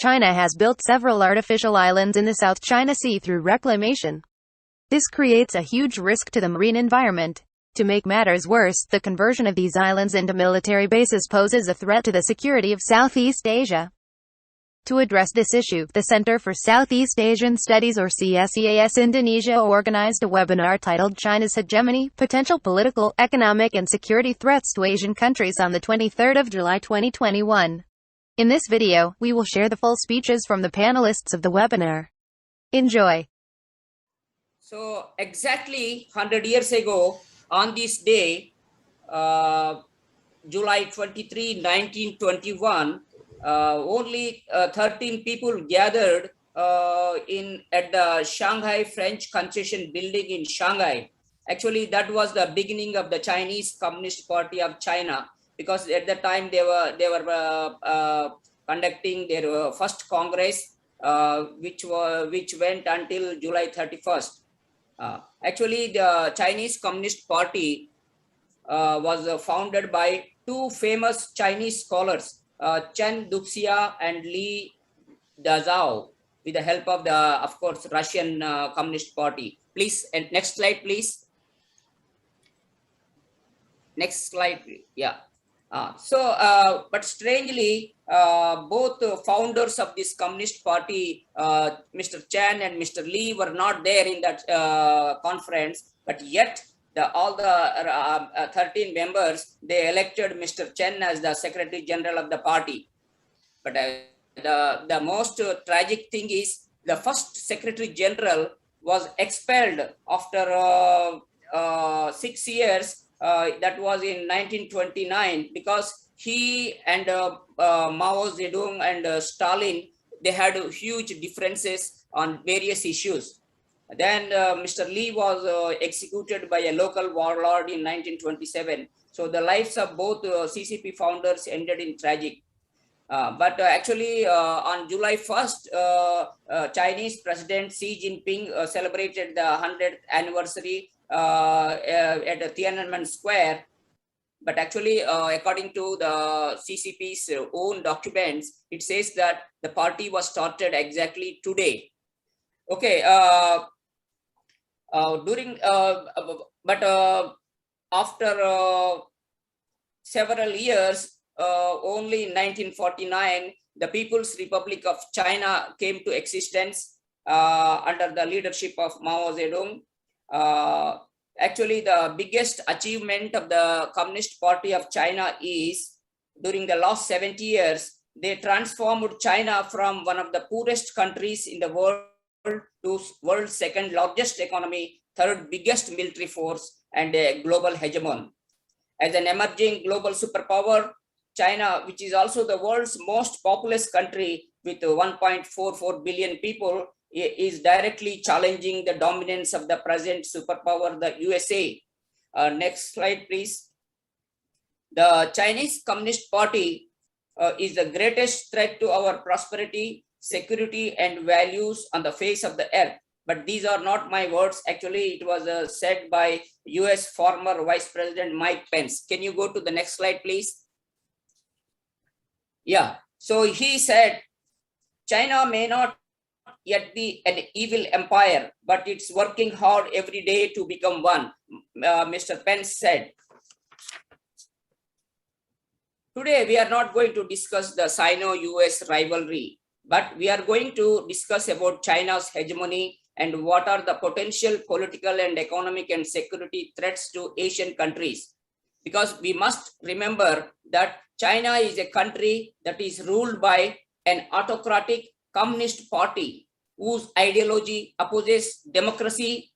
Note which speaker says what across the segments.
Speaker 1: China has built several artificial islands in the South China Sea through reclamation. This creates a huge risk to the marine environment. To make matters worse, the conversion of these islands into military bases poses a threat to the security of Southeast Asia. To address this issue, the Center for Southeast Asian Studies or CSEAS Indonesia organized a webinar titled China's Hegemony, Potential Political, Economic and Security Threats to Asian Countries on the 23rd of July 2021. In this video, we will share the full speeches from the panelists of the webinar. Enjoy.
Speaker 2: So exactly 100 years ago, on this day, July 23, 1921, only 13 people gathered at the Shanghai French Concession Building in Shanghai. Actually, that was the beginning of the Chinese Communist Party of China, because at the time they were conducting their first Congress, which went until July 31st. Actually, the Chinese Communist Party was founded by two famous Chinese scholars, Chen Duxia and Li Dazhao, with the help of of course, Russian Communist Party. Please, and next slide, please. Next slide, yeah. But strangely, both founders of this Communist Party, Mr. Chen and Mr. Li, were not there in that conference, but yet all the 13 members, they elected Mr. Chen as the Secretary General of the party. But the most tragic thing is the first Secretary General was expelled after 6 years. That was in 1929, because he and Mao Zedong and Stalin, they had huge differences on various issues. Then Mr. Li was executed by a local warlord in 1927. So the lives of both CCP founders ended in tragic. But actually, on July 1st, Chinese President Xi Jinping celebrated the 100th anniversary at Tiananmen Square. But actually, according to the CCP's own documents, it says that the party was started exactly today. Okay. After several years, only in 1949, the People's Republic of China came to existence under the leadership of Mao Zedong. Actually, the biggest achievement of the Communist Party of China is, during the last 70 years, they transformed China from one of the poorest countries in the world to world's second largest economy, third biggest military force, and a global hegemon. As an emerging global superpower, China, which is also the world's most populous country with 1.44 billion people, is directly challenging the dominance of the present superpower, the USA. Next slide, please. The Chinese Communist Party is the greatest threat to our prosperity, security, and values on the face of the earth. But these are not my words. Actually, it was said by US former Vice President Mike Pence. Can you go to the next slide, please? Yeah. So he said, China may not yet be an evil empire, but it's working hard every day to become one, Mr. Pence said. Today, we are not going to discuss the Sino-US rivalry, but we are going to discuss about China's hegemony and what are the potential political and economic and security threats to Asian countries. Because we must remember that China is a country that is ruled by an autocratic communist party whose ideology opposes democracy,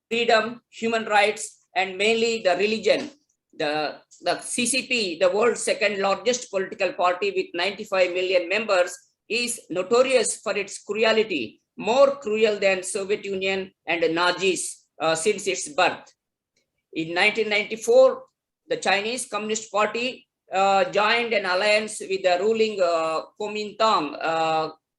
Speaker 2: freedom, human rights, and mainly the religion. The CCP, the world's second largest political party with 95 million members, is notorious for its cruelty, more cruel than Soviet Union and the Nazis since its birth. In 1994, the Chinese Communist Party joined an alliance with the ruling Kuomintang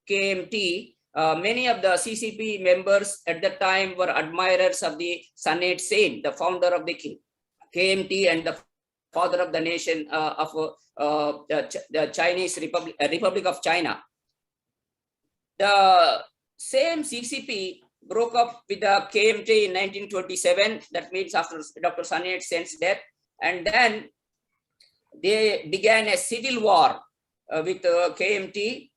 Speaker 2: KMT. Many of the CCP members at the time were admirers of the Sun Yat-sen, the founder of the KMT and the father of the nation of the Chinese Republic of China. The same CCP broke up with the KMT in 1927. That means after Dr. Sun Yat-sen's death. And then they began a civil war with KMT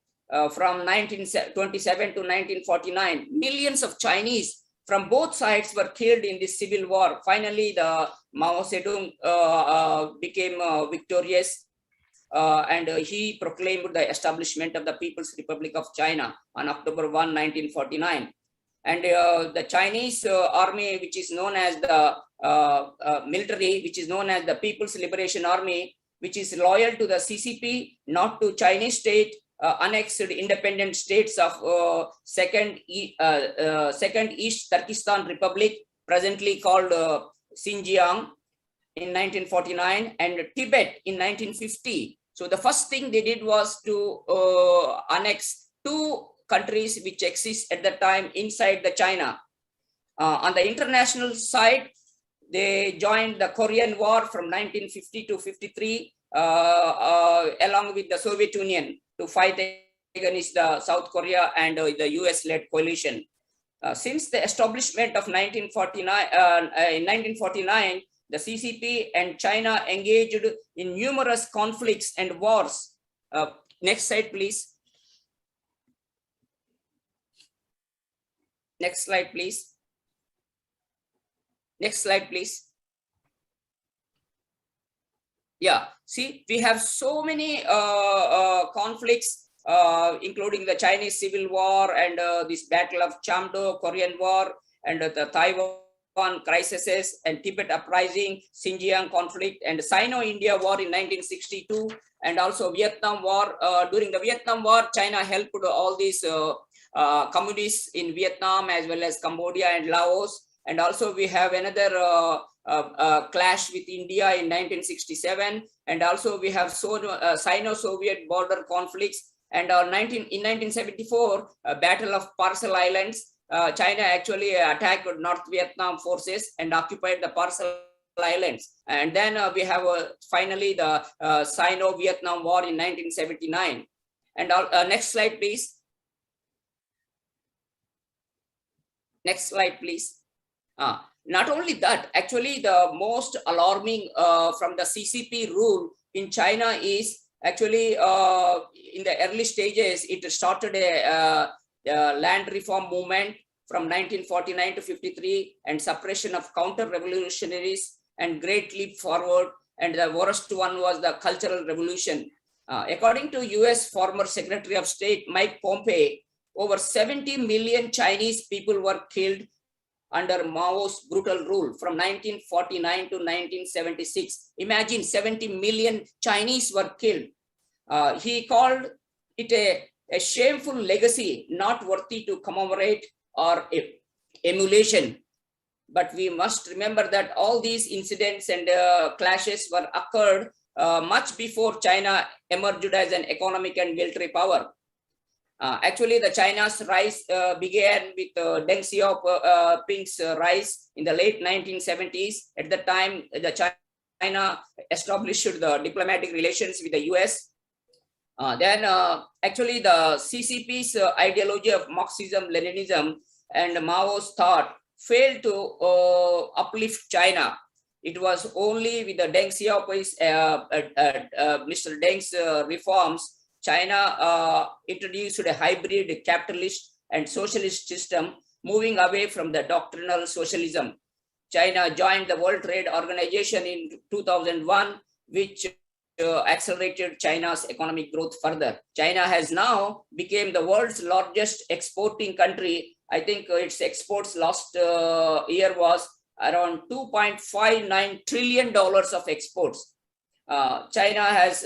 Speaker 2: from 1927 to 1949. Millions of Chinese from both sides were killed in this civil war. Finally, the Mao Zedong became victorious, and he proclaimed the establishment of the People's Republic of China on October 1, 1949. And the Chinese army, which is known as the military, which is known as the People's Liberation Army, which is loyal to the CCP, not to Chinese state, annexed independent states of Second East Turkestan Republic, presently called Xinjiang, in 1949, and Tibet in 1950. So the first thing they did was to annex two countries which exist at the time inside the China. On the international side, they joined the Korean War from 1950 to 53, along with the Soviet Union to fight against the South Korea and the US-led coalition. Since the establishment of 1949, the CCP and China engaged in numerous conflicts and wars. Next slide, please. Next slide, please. Next slide, please. Yeah, see, we have so many conflicts, including the Chinese Civil War and this Battle of Chamdo, Korean War, and the Taiwan crises, and Tibet uprising, Xinjiang conflict, and Sino-India War in 1962, and also Vietnam War. During the Vietnam War, China helped all these communists in Vietnam as well as Cambodia and Laos. And also we have another clash with India in 1967. And also we have Sino-Soviet border conflicts. And in 1974, Battle of Parcel Islands, China actually attacked North Vietnam forces and occupied the Parcel Islands. And then we have finally the Sino-Vietnam War in 1979. And next slide, please. Next slide, please. Not only that, actually the most alarming from the CCP rule in China is actually in the early stages, it started a land reform movement from 1949 to 53 and suppression of counter-revolutionaries and great leap forward. And the worst one was the Cultural Revolution. According to US former Secretary of State Mike Pompeo, over 70 million Chinese people were killed under Mao's brutal rule from 1949 to 1976. Imagine 70 million Chinese were killed. He called it a shameful legacy, not worthy to commemorate or emulation. But we must remember that all these incidents and clashes were occurred much before China emerged as an economic and military power. Actually, the China's rise began with Deng Xiaoping's rise in the late 1970s. At the time, China established the diplomatic relations with the US. Then actually the CCP's ideology of Marxism-Leninism and Mao's thought failed to uplift China. It was only with the Deng Xiaoping's, Mr. Deng's reforms, China introduced a hybrid capitalist and socialist system, moving away from the doctrinal socialism. China joined the World Trade Organization in 2001, which accelerated China's economic growth further. China has now become the world's largest exporting country. I think its exports last year was around $2.59 trillion of exports. China has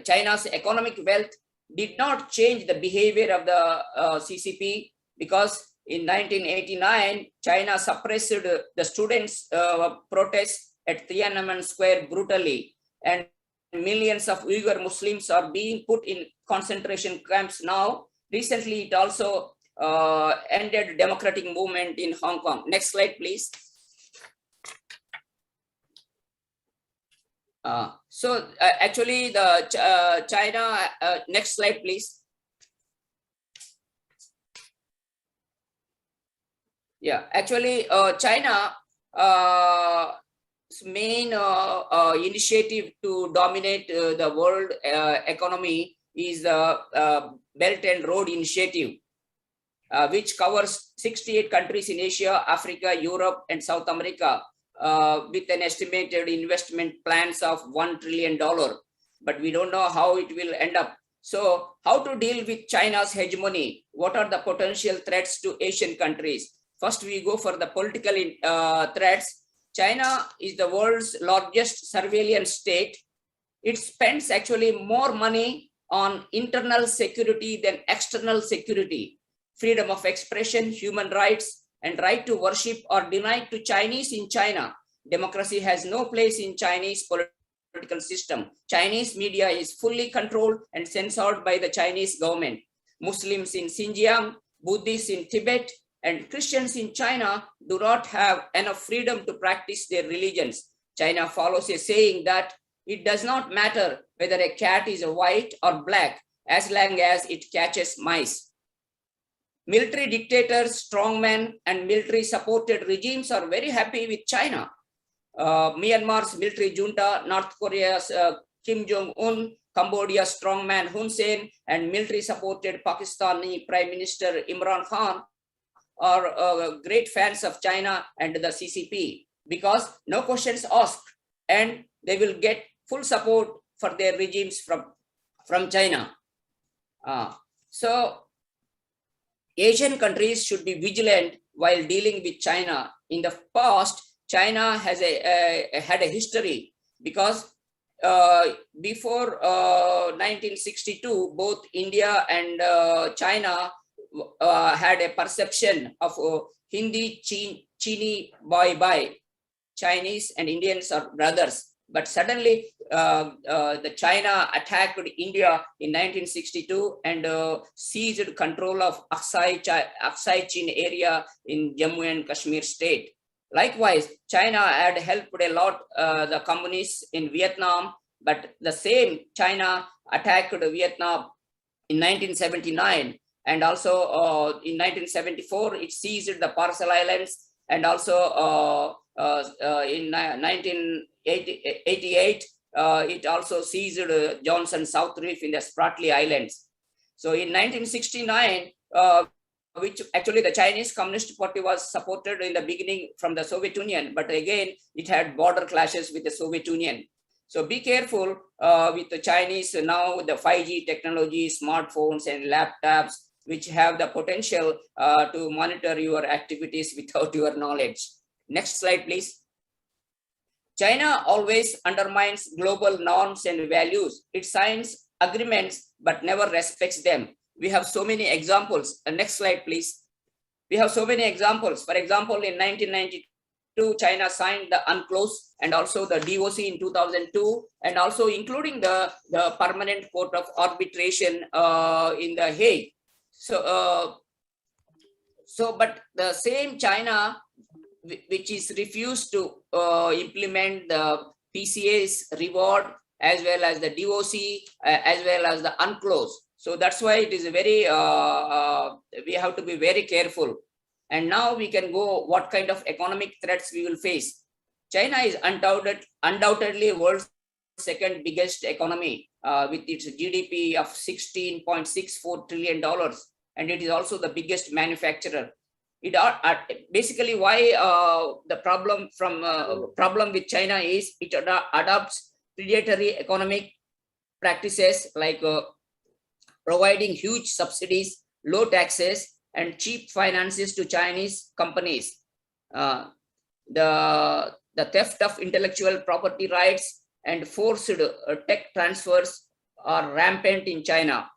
Speaker 2: China's economic wealth did not change the behavior of the CCP, because in 1989, China suppressed the students' protests at Tiananmen Square brutally, and millions of Uyghur Muslims are being put in concentration camps now. Recently, it also ended democratic movement in Hong Kong. Next slide, please. Actually, the China. Next slide, please. Yeah, actually, China main initiative to dominate the world economy is the Belt and Road Initiative, which covers 68 countries in Asia, Africa, Europe, and South America, with an estimated investment plans of $1 trillion. But we don't know how it will end up. So how to deal with China's hegemony? What are the potential threats to Asian countries? First, we go for the political threats. China is the world's largest surveillance state. It spends actually more money on internal security than external security. Freedom of expression, human rights, and right to worship are denied to Chinese in China. Democracy has no place in Chinese political system. Chinese media is fully controlled and censored by the Chinese government. Muslims in Xinjiang, Buddhists in Tibet, and Christians in China do not have enough freedom to practice their religions. China follows a saying that it does not matter whether a cat is white or black as long as it catches mice. Military dictators, strongmen, and military-supported regimes are very happy with China. Myanmar's military junta, North Korea's Kim Jong-un, Cambodia's strongman Hun Sen, and military-supported Pakistani Prime Minister Imran Khan are great fans of China and the CCP because no questions asked, and they will get full support for their regimes from China. So Asian countries should be vigilant while dealing with China. In the past, China has had a history because before 1962, both India and China had a perception of Hindi, Chini, bye, Chinese and Indians are brothers. But suddenly, the China attacked India in 1962 and seized control of Aksai Chin area in Jammu and Kashmir state. Likewise, China had helped a lot the communists in Vietnam, but the same China attacked Vietnam in 1979, and also in 1974 it seized the Parcel Islands, and also in 1988 it also seized Johnson South Reef in the Spratly Islands. So in 1969, which actually the Chinese Communist Party was supported in the beginning from the Soviet Union, but again it had border clashes with the Soviet Union. So be careful with the Chinese now, the 5G technology, smartphones and laptops, which have the potential to monitor your activities without your knowledge. Next slide, please. China always undermines global norms and values. It signs agreements but never respects them. We have so many examples. Next slide, please. We have so many examples. For example, in 1992, China signed the UNCLOS and also the DOC in 2002, and also including the Permanent Court of Arbitration in The Hague. But the same China, which is refused to implement the PCA's reward as well as the DOC as well as the UNCLOS. So that's why it is very, we have to be very careful. And now we can go what kind of economic threats we will face. China is undoubtedly world's second biggest economy with its GDP of $16.64 trillion. And it is also the biggest manufacturer. It basically why the problem with China is it adopts predatory economic practices like providing huge subsidies, low taxes, and cheap finances to Chinese companies. The theft of intellectual property rights and forced tech transfers are rampant in China.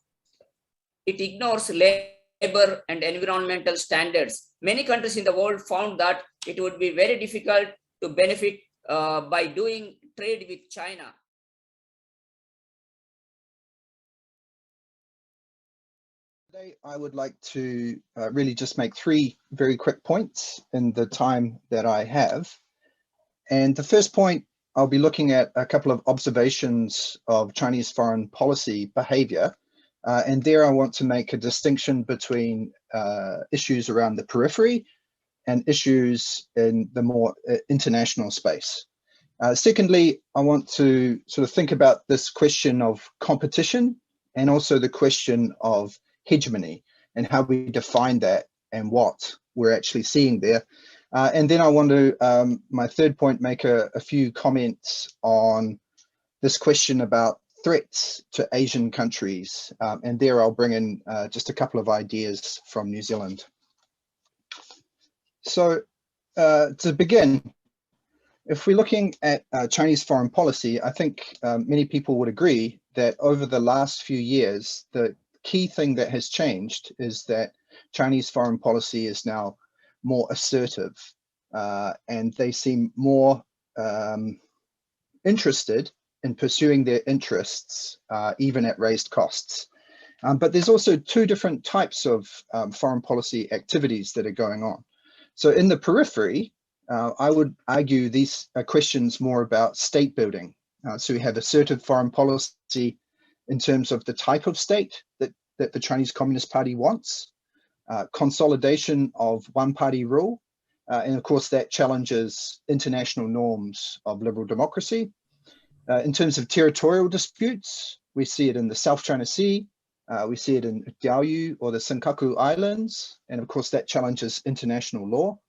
Speaker 2: It ignores labor and environmental standards. Many countries in the world found that it would be very difficult to benefit by doing trade with China.
Speaker 3: Today, I would like to really just make three very quick points in the time that I have. And the first point I'll be looking at a couple of observations of Chinese foreign policy behavior. And there I want to make a distinction between issues around the periphery and issues in the more international space. Secondly, I want to sort of think about this question of competition and also the question of hegemony and how we define that and what we're actually seeing there. And then I want to, my third point, make a few comments on this question about threats to Asian countries. And there I'll bring in just a couple of ideas from New Zealand. So to begin, if we're looking at Chinese foreign policy, I think many people would agree that over the last few years, the key thing that has changed is that Chinese foreign policy is now more assertive, and they seem more interested in pursuing their interests, even at raised costs. But there's also two different types of foreign policy activities that are going on. So in the periphery, I would argue these are questions more about state building. So we have assertive foreign policy in terms of the type of state that the Chinese Communist Party wants, consolidation of one-party rule, and of course that challenges international norms of liberal democracy. In terms of territorial disputes, we see it in the South China Sea, we see it in Diaoyu or the Senkaku Islands, and of course that challenges international law.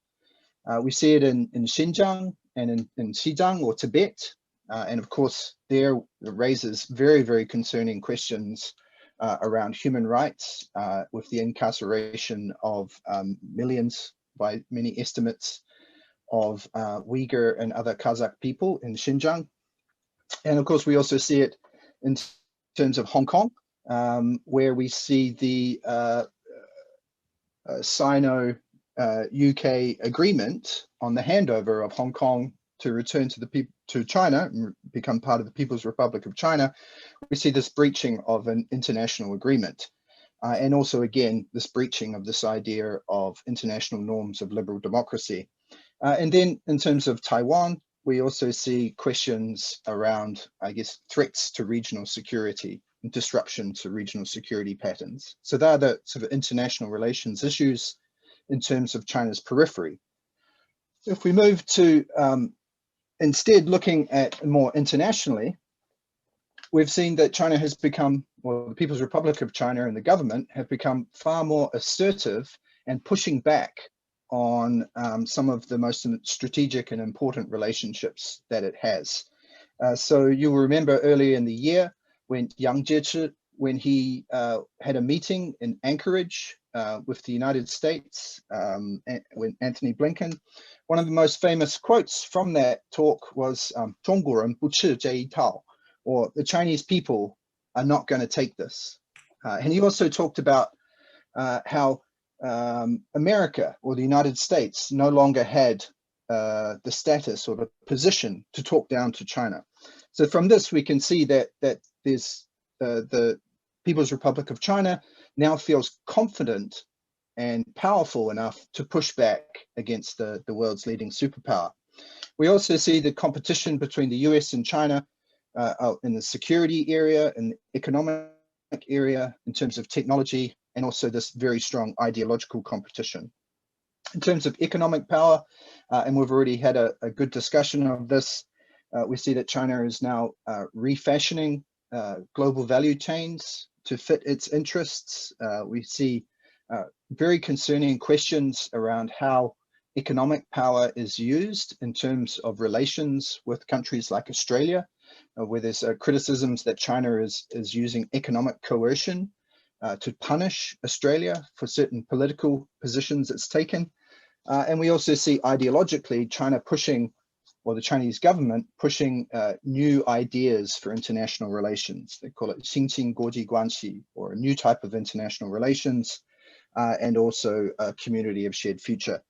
Speaker 3: We see it in Xinjiang and in Xizang or Tibet, and of course there raises very, very concerning questions around human rights, with the incarceration of millions, by many estimates, of Uyghur and other Kazakh people in Xinjiang. And of course we also see it in terms of Hong Kong, where we see the Sino-UK agreement on the handover of Hong Kong to return to China and become part of the People's Republic of China. We see this breaching of an international agreement, and also again this breaching of this idea of international norms of liberal democracy. And then in terms of Taiwan, we also see questions around, I guess, threats to regional security and disruption to regional security patterns. So they are the sort of international relations issues in terms of China's periphery. If we move to instead looking at more internationally, we've seen that China has become, well, the People's Republic of China and the government have become far more assertive and pushing back on some of the most strategic and important relationships that it has. So you'll remember earlier in the year when Yang Jiechi, when he had a meeting in Anchorage with the United States, when Anthony Blinken, one of the most famous quotes from that talk was 中国人不吃这一套, or the Chinese people are not going to take this. And he also talked about how America or the United States no longer had the status or the position to talk down to China. So from this, we can see that there's the People's Republic of China now feels confident and powerful enough to push back against the world's leading superpower. We also see the competition between the US and China in the security area, in the economic area, in terms of technology, and also this very strong ideological competition. In terms of economic power, and we've already had a good discussion of this, we see that China is now refashioning global value chains to fit its interests. We see very concerning questions around how economic power is used in terms of relations with countries like Australia, where there's criticisms that China is using economic coercion to punish Australia for certain political positions it's taken. And we also see ideologically China pushing, or the Chinese government pushing new ideas for international relations. They call it 新兴国际关系, or a new type of international relations, and also a community of shared future.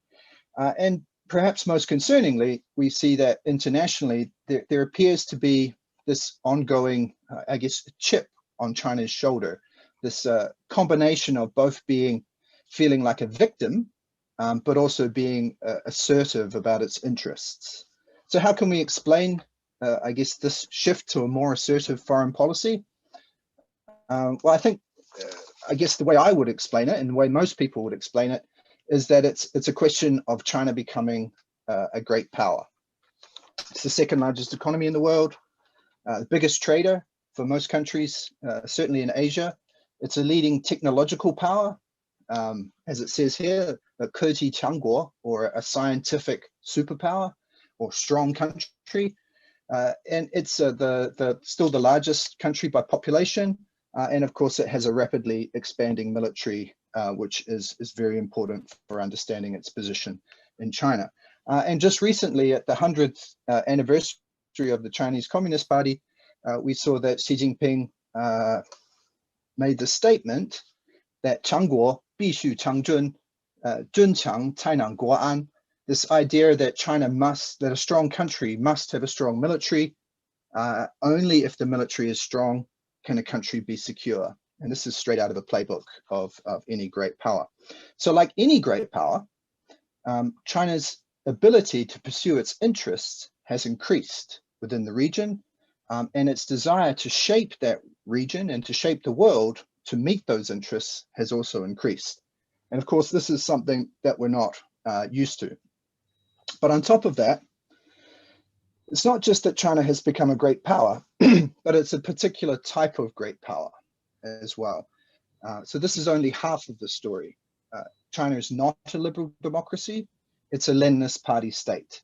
Speaker 3: And perhaps most concerningly, we see that internationally, there appears to be this ongoing, I guess, chip on China's shoulder, this combination of both feeling like a victim, but also being assertive about its interests. So how can we explain I guess, this shift to a more assertive foreign policy? Well, I think, I guess the way I would explain it, and the way most people would explain it, is that it's a question of China becoming a great power. It's the second largest economy in the world, the biggest trader for most countries, certainly in Asia. It's a leading technological power, as it says here, a Koji Changguo, or a scientific superpower or strong country. And it's still the largest country by population. And of course, it has a rapidly expanding military, which is very important for understanding its position in China. And just recently, at the 100th anniversary of the Chinese Communist Party, we saw that Xi Jinping made the statement that Changguo 必须强军, 军强才能国安. This idea that that a strong country must have a strong military. Only if the military is strong can a country be secure. And this is straight out of the playbook of any great power. So like any great power, China's ability to pursue its interests has increased within the region, and its desire to shape that region and to shape the world to meet those interests has also increased. And of course, this is something that we're not used to. But on top of that, it's not just that China has become a great power, but it's a particular type of great power as well. So this is only half of the story. China is not a liberal democracy. It's a Leninist party state.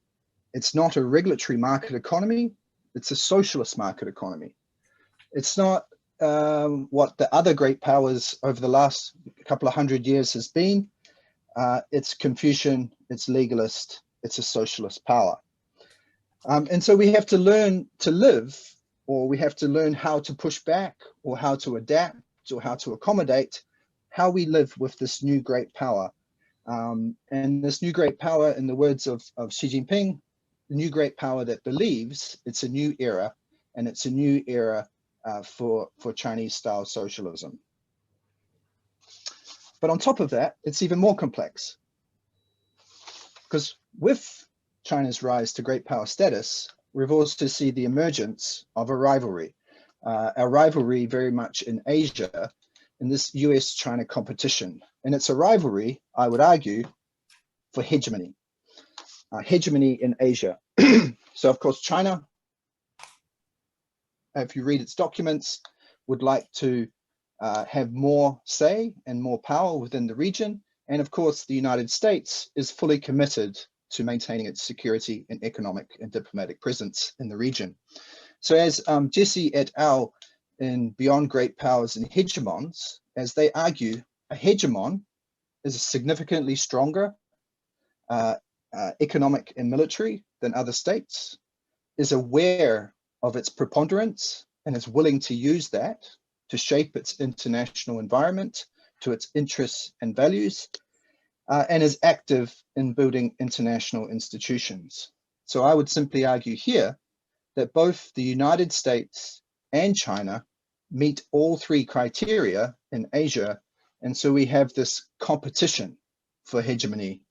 Speaker 3: It's not a regulatory market economy. It's a socialist market economy. It's not what the other great powers over the last couple of hundred years has been. It's Confucian, it's legalist, it's a socialist power. And so we have to learn to live, or we have to learn how to push back, or how to adapt, or how to accommodate how we live with this new great power. And this new great power, in the words of Xi Jinping, the new great power that believes it's a new era, and it's a new era for Chinese-style socialism. But on top of that, it's even more complex, because with China's rise to great power status, we've also seen the emergence of a rivalry very much in Asia, in this US-China competition. And it's a rivalry, I would argue, for hegemony in Asia. So of course, China, if you read its documents, would like to have more say and more power within the region. And of course, the United States is fully committed to maintaining its security and economic and diplomatic presence in the region. So as Jesse et al. In Beyond Great Powers and Hegemons, as they argue, a hegemon is a significantly stronger economic and military than other states, is aware of its preponderance, and is willing to use that to shape its international environment to its interests and values, and is active in building international institutions. So I would simply argue here that both the United States and China meet all three criteria in Asia. And so we have this competition for hegemony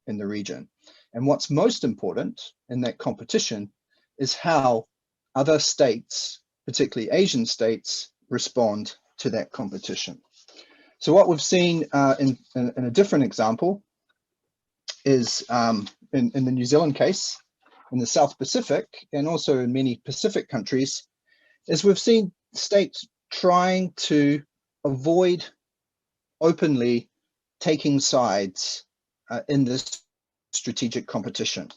Speaker 3: in the region. And what's most important in that competition is how other states, particularly Asian states, respond to that competition. So what we've seen in a different example is in the New Zealand case, in the South Pacific, and also in many Pacific countries, is we've seen states trying to avoid openly taking sides in this strategic competition,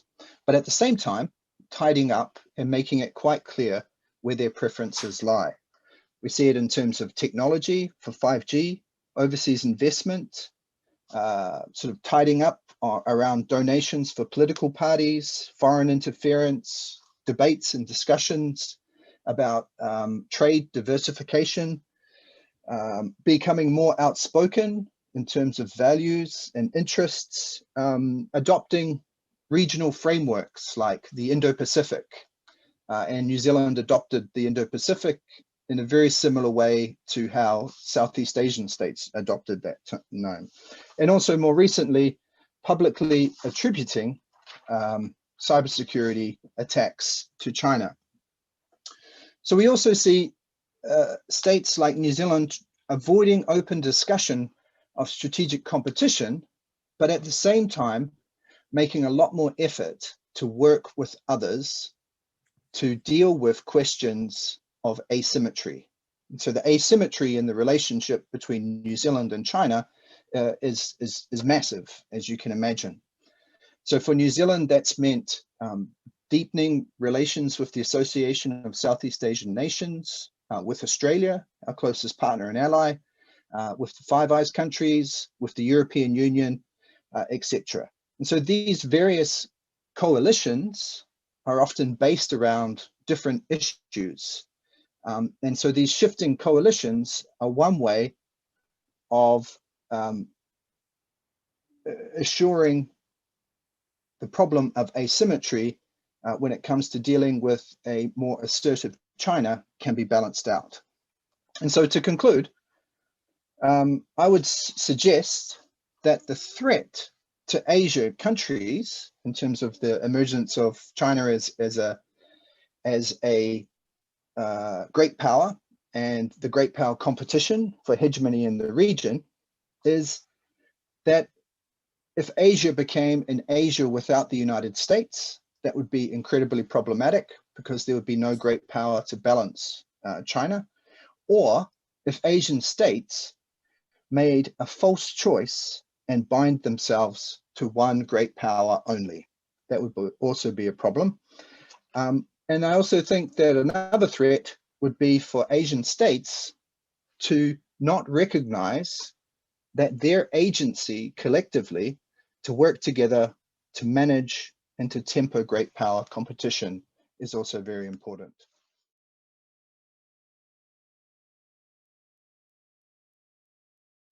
Speaker 3: but at the same time, tidying up and making it quite clear where their preferences lie. We see it in terms of technology for 5G, overseas investment, sort of tidying up around donations for political parties, foreign interference, debates and discussions about trade diversification, becoming more outspoken in terms of values and interests, adopting regional frameworks like the Indo-Pacific, and New Zealand adopted the Indo-Pacific in a very similar way to how Southeast Asian states adopted that name. And also more recently, publicly attributing cybersecurity attacks to China. So we also see states like New Zealand avoiding open discussion of strategic competition, but at the same time, making a lot more effort to work with others to deal with questions of asymmetry. And so the asymmetry in the relationship between New Zealand and China is massive, as you can imagine. So for New Zealand, that's meant deepening relations with the Association of Southeast Asian Nations, with Australia, our closest partner and ally, with the Five Eyes countries, with the European Union, etc. And so these various coalitions are often based around different issues. And so these shifting coalitions are one way of assuring the problem of asymmetry when it comes to dealing with a more assertive China can be balanced out. And so to conclude, I would suggest that the threat to Asia countries in terms of the emergence of China as a great power and the great power competition for hegemony in the region is that if Asia became an Asia without the United States, that would be incredibly problematic because there would be no great power to balance China. Or if Asian states made a false choice and bind themselves to one great power only, that would also be a problem. And I also think that another threat would be for Asian states to not recognize that their agency collectively to work together to manage and to temper great power competition is also very important.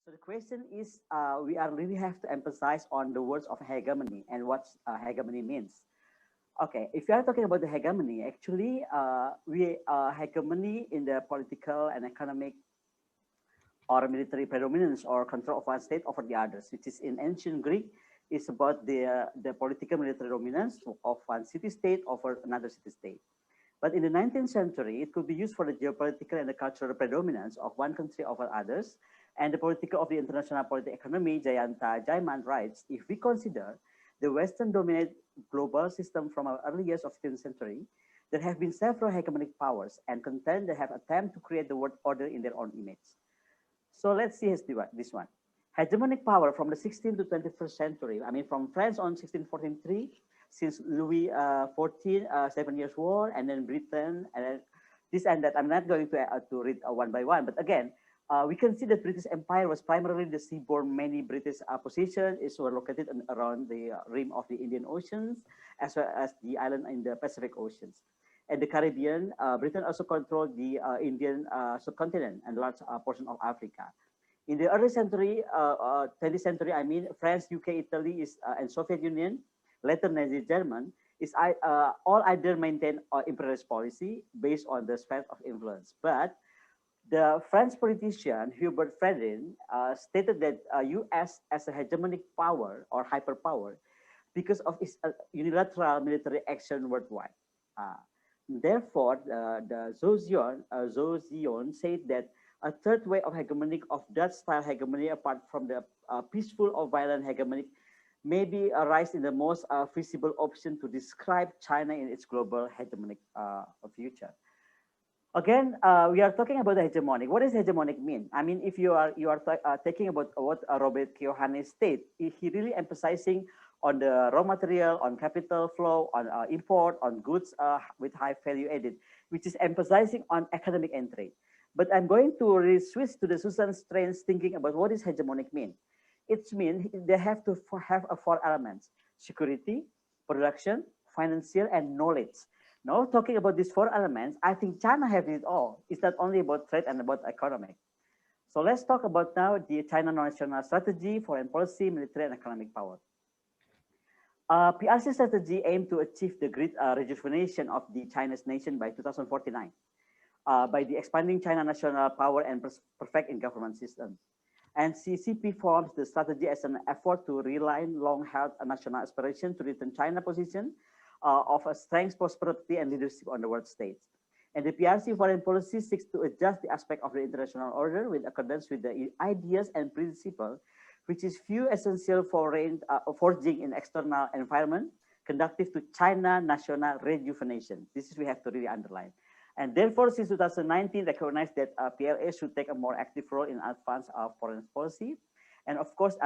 Speaker 4: So the question is, we are really have to emphasize on the words of hegemony and what hegemony means. Okay, if you are talking about the hegemony, actually, hegemony in the political and economic or military predominance or control of one state over the others, which is in ancient Greek, is about the political military dominance of one city-state over another city-state. But in the 19th century, it could be used for the geopolitical and the cultural predominance of one country over others, and the political of the international political economy, Jayanta Jaiman writes, if we consider the Western dominant global system from our early years of 15th century, there have been several hegemonic powers and content that have attempted to create the world order in their own image. So let's see this one. Hegemonic power from the 16th to 21st century. I mean, from France on 1643, since Louis XIV, 7 Years' War, and then Britain, and then this and that. I'm not going to read one by one, but again, we can see that British Empire was primarily the seaborne. Many British positions were located around the rim of the Indian Oceans, as well as the island in the Pacific Oceans. And the Caribbean, Britain also controlled the Indian subcontinent and large portion of Africa. In the early century, 20th century, I mean, France, UK, Italy, and Soviet Union, later Nazi German, all either maintain imperialist policy based on the sphere of influence. But the French politician Hubert Frédéric stated that US as a hegemonic power or hyperpower because of its unilateral military action worldwide. Therefore, the Zozion said that a third way of hegemonic of that style hegemony, apart from the peaceful or violent hegemonic, may be arise in the most feasible option to describe China in its global hegemonic future. Again, we are talking about the hegemonic. What does hegemonic mean? I mean, if you are taking about what Robert Kiyosaki said, he really emphasizing on the raw material, on capital flow, on import, on goods with high value added, which is emphasizing on economic and trade. But I'm going to really switch to the Susan Strain's thinking about what does hegemonic mean. It means they have to have four elements: security, production, financial, and knowledge. Now, talking about these four elements, I think China has it all. It's not only about trade and about economic. So let's talk about now the China national strategy, foreign policy, military, and economic power. PRC strategy aimed to achieve the great rejuvenation of the Chinese nation by 2049 by the expanding China national power and perfect in government system. And CCP forms the strategy as an effort to realign long-held national aspiration to return China position of a strength, prosperity, and leadership on the world stage. And the PRC foreign policy seeks to adjust the aspect of the international order with accordance with the ideas and principles, which is few essential foreign forging in external environment, conducive to China national rejuvenation. This is we have to really underline. And therefore, since 2019, recognized that PLA should take a more active role in advance of foreign policy, and of course,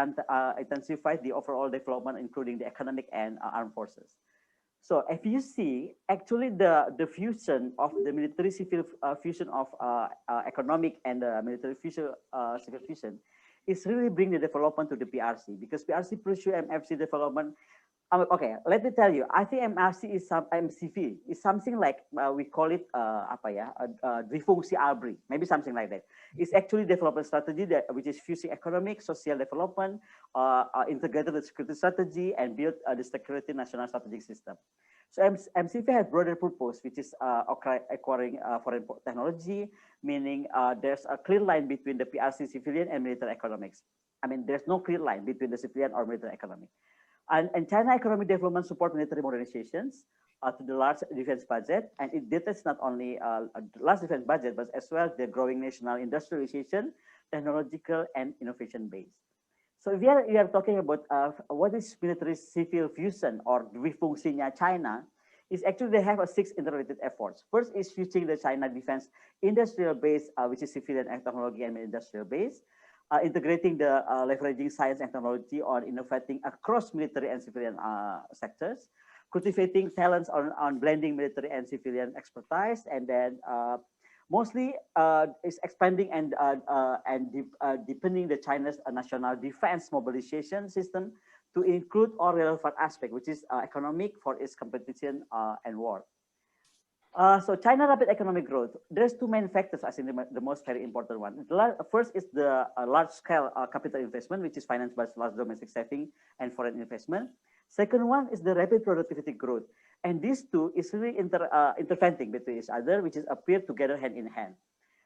Speaker 4: intensify the overall development, including the economic and armed forces. So if you see, actually the fusion of the military civil fusion of economic and military fusion, civil fusion is really bring the development to the PRC, because PRC pursue MFC development. Okay, let me tell you, I think MRC is some MCV is something like we call it apa ya, difungsi ABRI, maybe something like that. It's actually development strategy that which is fusing economic, social development, integrated the security strategy, and build the security national strategic system. So MCV has broader purpose, which is acquiring foreign technology, meaning there's a clear line between the PRC civilian and military economics. I mean, there's no clear line between the civilian or military economic. And China economic development support military modernizations to the large defense budget, and it details not only large defense budget, but as well the growing national industrialization, technological and innovation base. So if we are talking about what is military civil fusion or Dwifungsinya China, is actually they have 6 interrelated efforts. First is fusing the China defense industrial base, which is civilian and technology and industrial base. Integrating the leveraging science and technology on innovating across military and civilian sectors, cultivating talents on blending military and civilian expertise, and then mostly is expanding and deepening the China's national defense mobilization system to include all relevant aspects, which is economic for its competition and war. So China rapid economic growth. There's 2 main factors, I think the most very important one. First is the large scale capital investment, which is financed by large domestic saving and foreign investment. Second one is the rapid productivity growth. And these two is really interventing between each other, which is appear together hand in hand.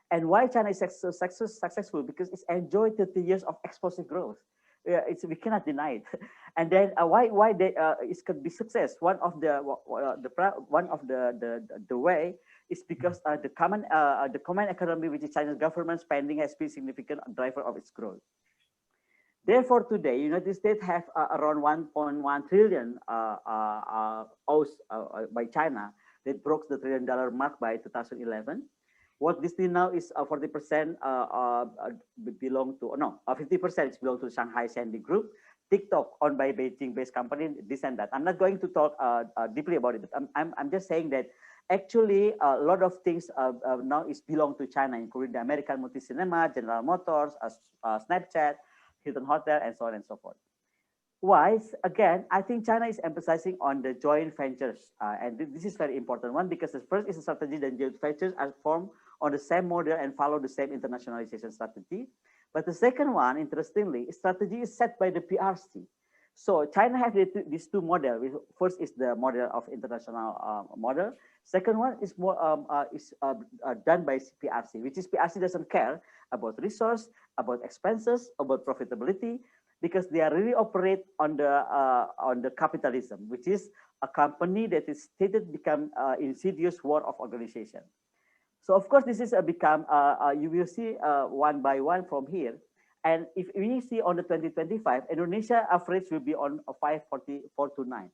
Speaker 4: And why China is successful? Because it's enjoyed 30 years of explosive growth. We cannot deny it. And then why they it could be success? One of the way is because the common economy, which is China's government spending, has been significant driver of its growth. Therefore, today United States have around 1.1 trillion owed by China that broke the $1 trillion mark by 2011. What Disney now is 40% belong to, no, 50% belong to Shanghai Sandy Group. TikTok owned by Beijing-based company, this and that. I'm not going to talk deeply about it, but I'm just saying that actually a lot of things now is belong to China, including the American Multi-Cinema, General Motors, Snapchat, Hilton Hotel, and so on and so forth. Why? Again, I think China is emphasizing on the joint ventures, and this is very important one, because the first is a strategy that joint ventures are formed on the same model and follow the same internationalization strategy. But the second one, interestingly, strategy is set by the PRC. So China has these 2 models. First is the model of international model. Second one is more done by PRC, which is PRC doesn't care about resource, about expenses, about profitability, because they are really operate on the capitalism, which is a company that is stated become insidious war of organization. So of course, this is become, you will see one by one from here. And if we see on the 2025, Indonesia average will be on 544 to 9.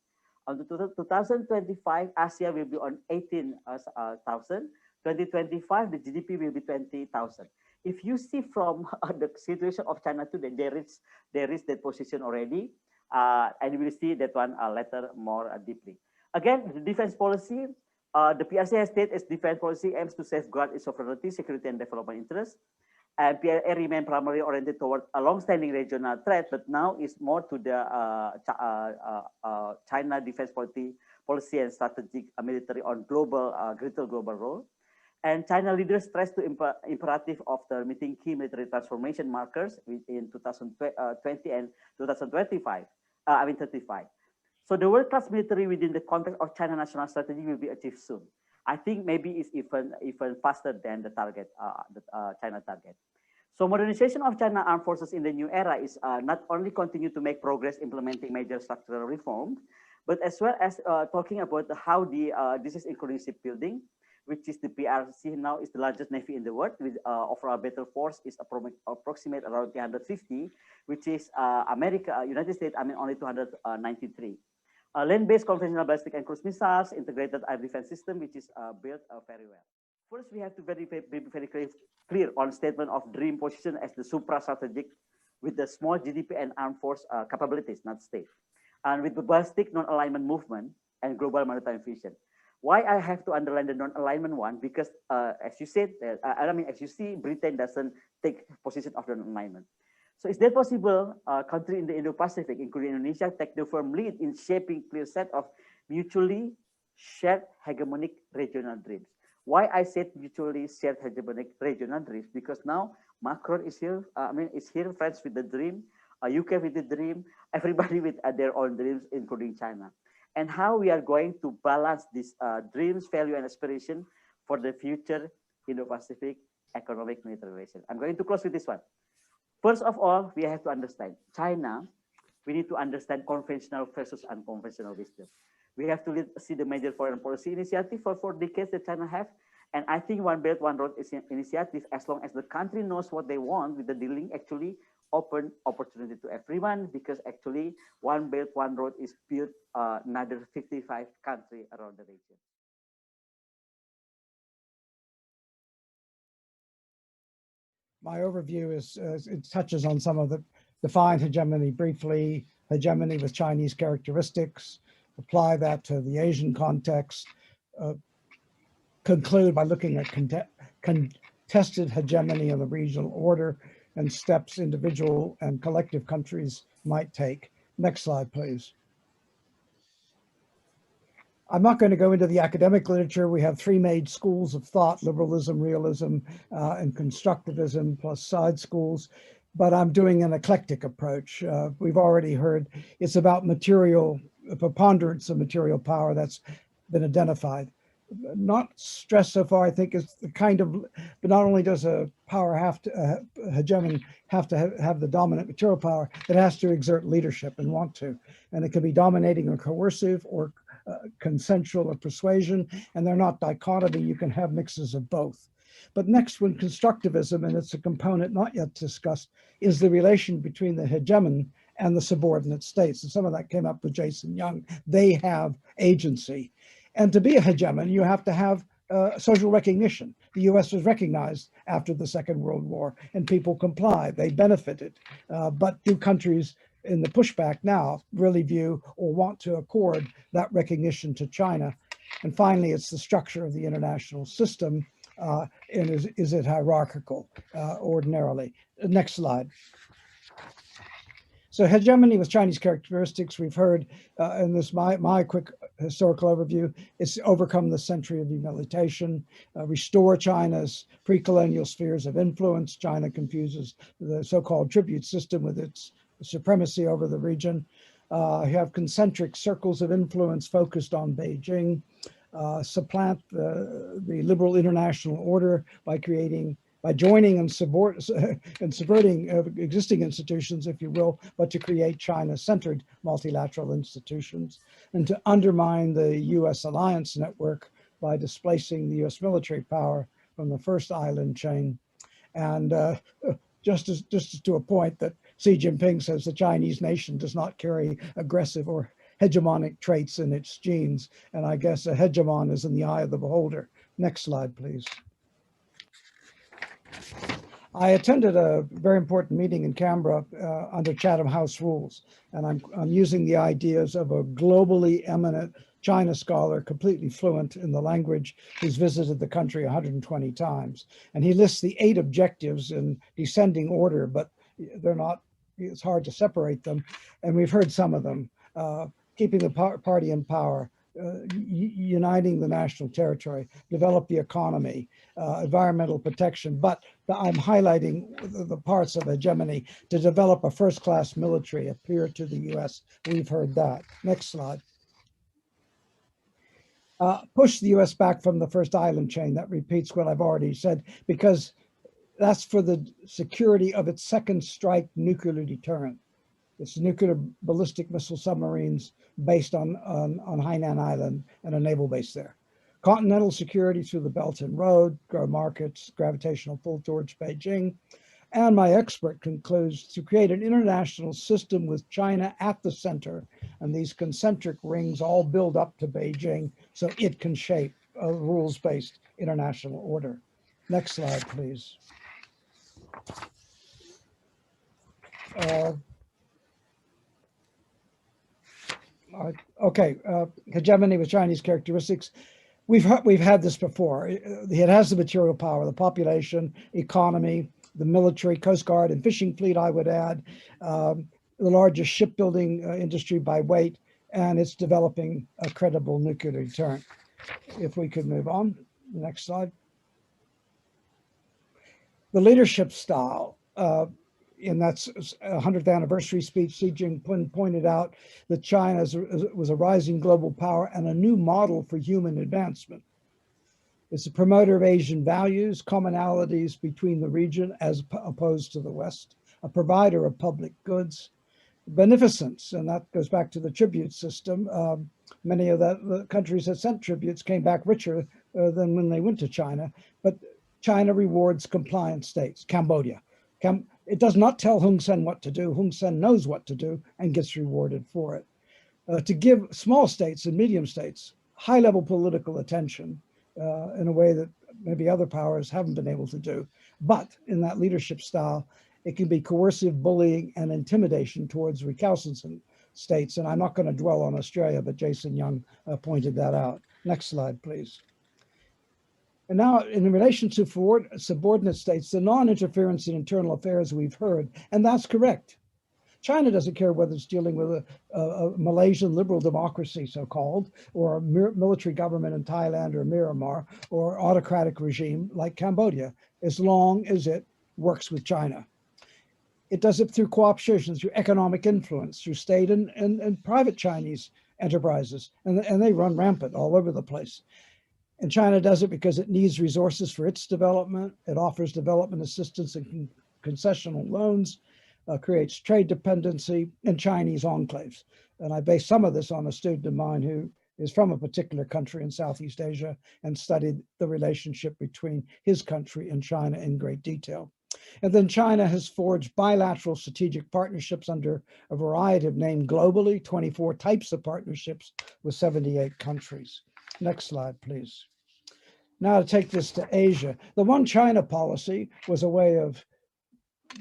Speaker 4: On the 2025, Asia will be on 18,000. 2025, the GDP will be 20,000. If you see from the situation of China today, they reach that position already. And we will see that one later more deeply. Again, the defense policy, the PRC has stated its defense policy aims to safeguard its sovereignty, security, and development interests. And PLA remain primarily oriented toward a long-standing regional threat, but now is more to the China defense policy and strategic military on greater global role. And China leaders stress the imperative of the meeting key military transformation markers in 2020 and 2025. 35. So the world-class military within the context of China national strategy will be achieved soon. I think maybe it's even faster than the target, China target. So modernization of China armed forces in the new era is not only continue to make progress implementing major structural reforms, but as well as talking about how this is including shipbuilding, which is the PRC now is the largest navy in the world with overall battle force is approximate around 350, which is America, United States, I mean only 293. Land-based conventional ballistic and cruise missiles, integrated air defense system, which is built very well. First, we have to be very clear on statement of dream position as the supra-strategic with the small GDP and armed force capabilities, not state, and with the ballistic non-alignment movement and global maritime vision. Why I have to underline the non-alignment one? Because as you said, I mean, as you see, Britain doesn't take position of the non-alignment. So is that possible? Country in the Indo-Pacific, including Indonesia, take the firm lead in shaping clear set of mutually shared hegemonic regional dreams. Why I said mutually shared hegemonic regional dreams? Because now Macron is here. I mean, is here, France with the dream, UK with the dream, everybody with their own dreams, including China. And how we are going to balance these dreams, value, and aspiration for the future Indo-Pacific economic military relation. I'm going to close with this one. First of all, we have to understand China. We need to understand conventional versus unconventional wisdom. We have to see the major foreign policy initiative for 4 decades that China have. And I think One Belt, One Road is an initiative, as long as the country knows what they want with the dealing, actually open opportunity to everyone, because actually One Belt, One Road is built another 55 countries around the region.
Speaker 5: My overview is it touches on some of the defined hegemony briefly, hegemony with Chinese characteristics, apply that to the Asian context, conclude by looking at contested hegemony in the regional order and steps individual and collective countries might take. Next slide, please. I'm not going to go into the academic literature. We have 3 main schools of thought: liberalism, realism, and constructivism, plus side schools. But I'm doing an eclectic approach. We've already heard it's about material, a preponderance of material power that's been identified. Not stressed so far, I think, is the kind of, but not only does a power have to, hegemony have to have the dominant material power, it has to exert leadership and want to. And it can be dominating or coercive or consensual or persuasion, and they're not dichotomy. You can have mixes of both. But next one, constructivism, and it's a component not yet discussed, is the relation between the hegemon and the subordinate states. And some of that came up with Jason Young. They have agency. And to be a hegemon, you have to have social recognition. The US was recognized after the Second World War, and people complied. They benefited. But do countries in the pushback now really view or want to accord that recognition to China? And finally, it's the structure of the international system. And is it hierarchical ordinarily? Next slide. So hegemony with Chinese characteristics, we've heard in this, my quick historical overview, is overcome the century of humiliation, restore China's pre-colonial spheres of influence. China confuses the so-called tribute system with its supremacy over the region. You have concentric circles of influence focused on Beijing, supplant the liberal international order by joining and subverting existing institutions, if you will, but to create China-centered multilateral institutions, and to undermine the US alliance network by displacing the US military power from the first island chain. And just to a point that Xi Jinping says the Chinese nation does not carry aggressive or hegemonic traits in its genes. And I guess a hegemon is in the eye of the beholder. Next slide, please. I attended a very important meeting in Canberra under Chatham House rules, and I'm using the ideas of a globally eminent China scholar, completely fluent in the language, who's visited the country 120 times. And he lists the 8 objectives in descending order, but they're not, it's hard to separate them. And we've heard some of them. Keeping the party in power, uniting the national territory, develop the economy, environmental protection. But I'm highlighting the parts of hegemony: to develop a first-class military, appear to the US. We've heard that. Next slide. Push the US back from the first island chain. That repeats what I've already said, because that's for the security of its second strike nuclear deterrent. It's nuclear ballistic missile submarines based on Hainan Island and a naval base there. continental security through the Belt and Road, grow markets, gravitational pull towards Beijing. And my expert concludes to create an international system with China at the center, and these concentric rings all build up to Beijing so it can shape a rules-based international order. Next slide, please. Hegemony with Chinese characteristics. We've had this before. It has the material power, the population, economy, the military, Coast Guard, and fishing fleet, I would add, the largest shipbuilding industry by weight, and it's developing a credible nuclear deterrent. If we could move on, next slide. The leadership style. In that 100th anniversary speech, Xi Jinping pointed out that China was a rising global power and a new model for human advancement. It's a promoter of Asian values, commonalities between the region as opposed to the West, a provider of public goods, beneficence, and that goes back to the tribute system. Many of the countries that sent tributes came back richer than when they went to China, but China rewards compliant states. Cambodia. It does not tell Hun Sen what to do. Hun Sen knows what to do and gets rewarded for it. To give small states and medium states high-level political attention in a way that maybe other powers haven't been able to do. But in that leadership style, it can be coercive bullying and intimidation towards recalcitrant states. And I'm not going to dwell on Australia, but Jason Young pointed that out. Next slide, please. And now, in relation to subordinate states, the non-interference in internal affairs we've heard, and that's correct. China doesn't care whether it's dealing with a Malaysian liberal democracy, so-called, or a military government in Thailand or Myanmar, or autocratic regime like Cambodia, as long as it works with China. It does it through cooperation, through economic influence, through state and private Chinese enterprises, and they run rampant all over the place. And China does it because it needs resources for its development. It offers development assistance and concessional loans, creates trade dependency in Chinese enclaves. And I base some of this on a student of mine who is from a particular country in Southeast Asia and studied the relationship between his country and China in great detail. And then China has forged bilateral strategic partnerships under a variety of names globally, 24 types of partnerships with 78 countries. Next slide, please. Now to take this to Asia. The One China policy was a way of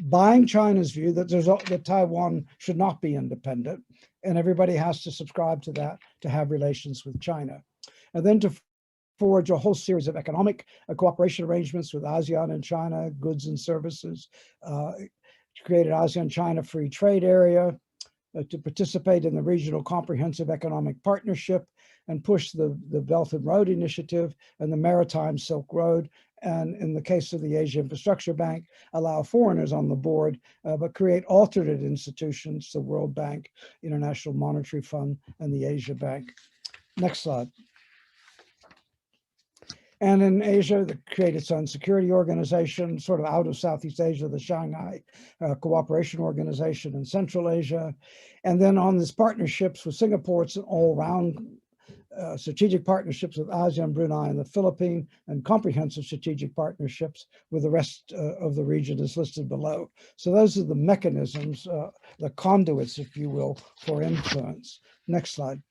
Speaker 5: buying China's view that Taiwan should not be independent, and everybody has to subscribe to that to have relations with China. And then to forge a whole series of economic cooperation arrangements with ASEAN and China, goods and services, to create an ASEAN-China free trade area, to participate in the regional comprehensive economic partnership, and push the Belt and Road Initiative and the Maritime Silk Road. And in the case of the Asia Infrastructure Bank, allow foreigners on the board, but create alternate institutions, the World Bank, International Monetary Fund, and the Asia Bank. Next slide. And in Asia, they create its own security organization, sort of out of Southeast Asia, the Shanghai Cooperation Organization in Central Asia. And then on these partnerships with Singapore, it's an all-round strategic partnerships with ASEAN, Brunei, and the Philippines, and comprehensive strategic partnerships with the rest of the region as listed below. So those are the mechanisms, the conduits, if you will, for influence. Next slide.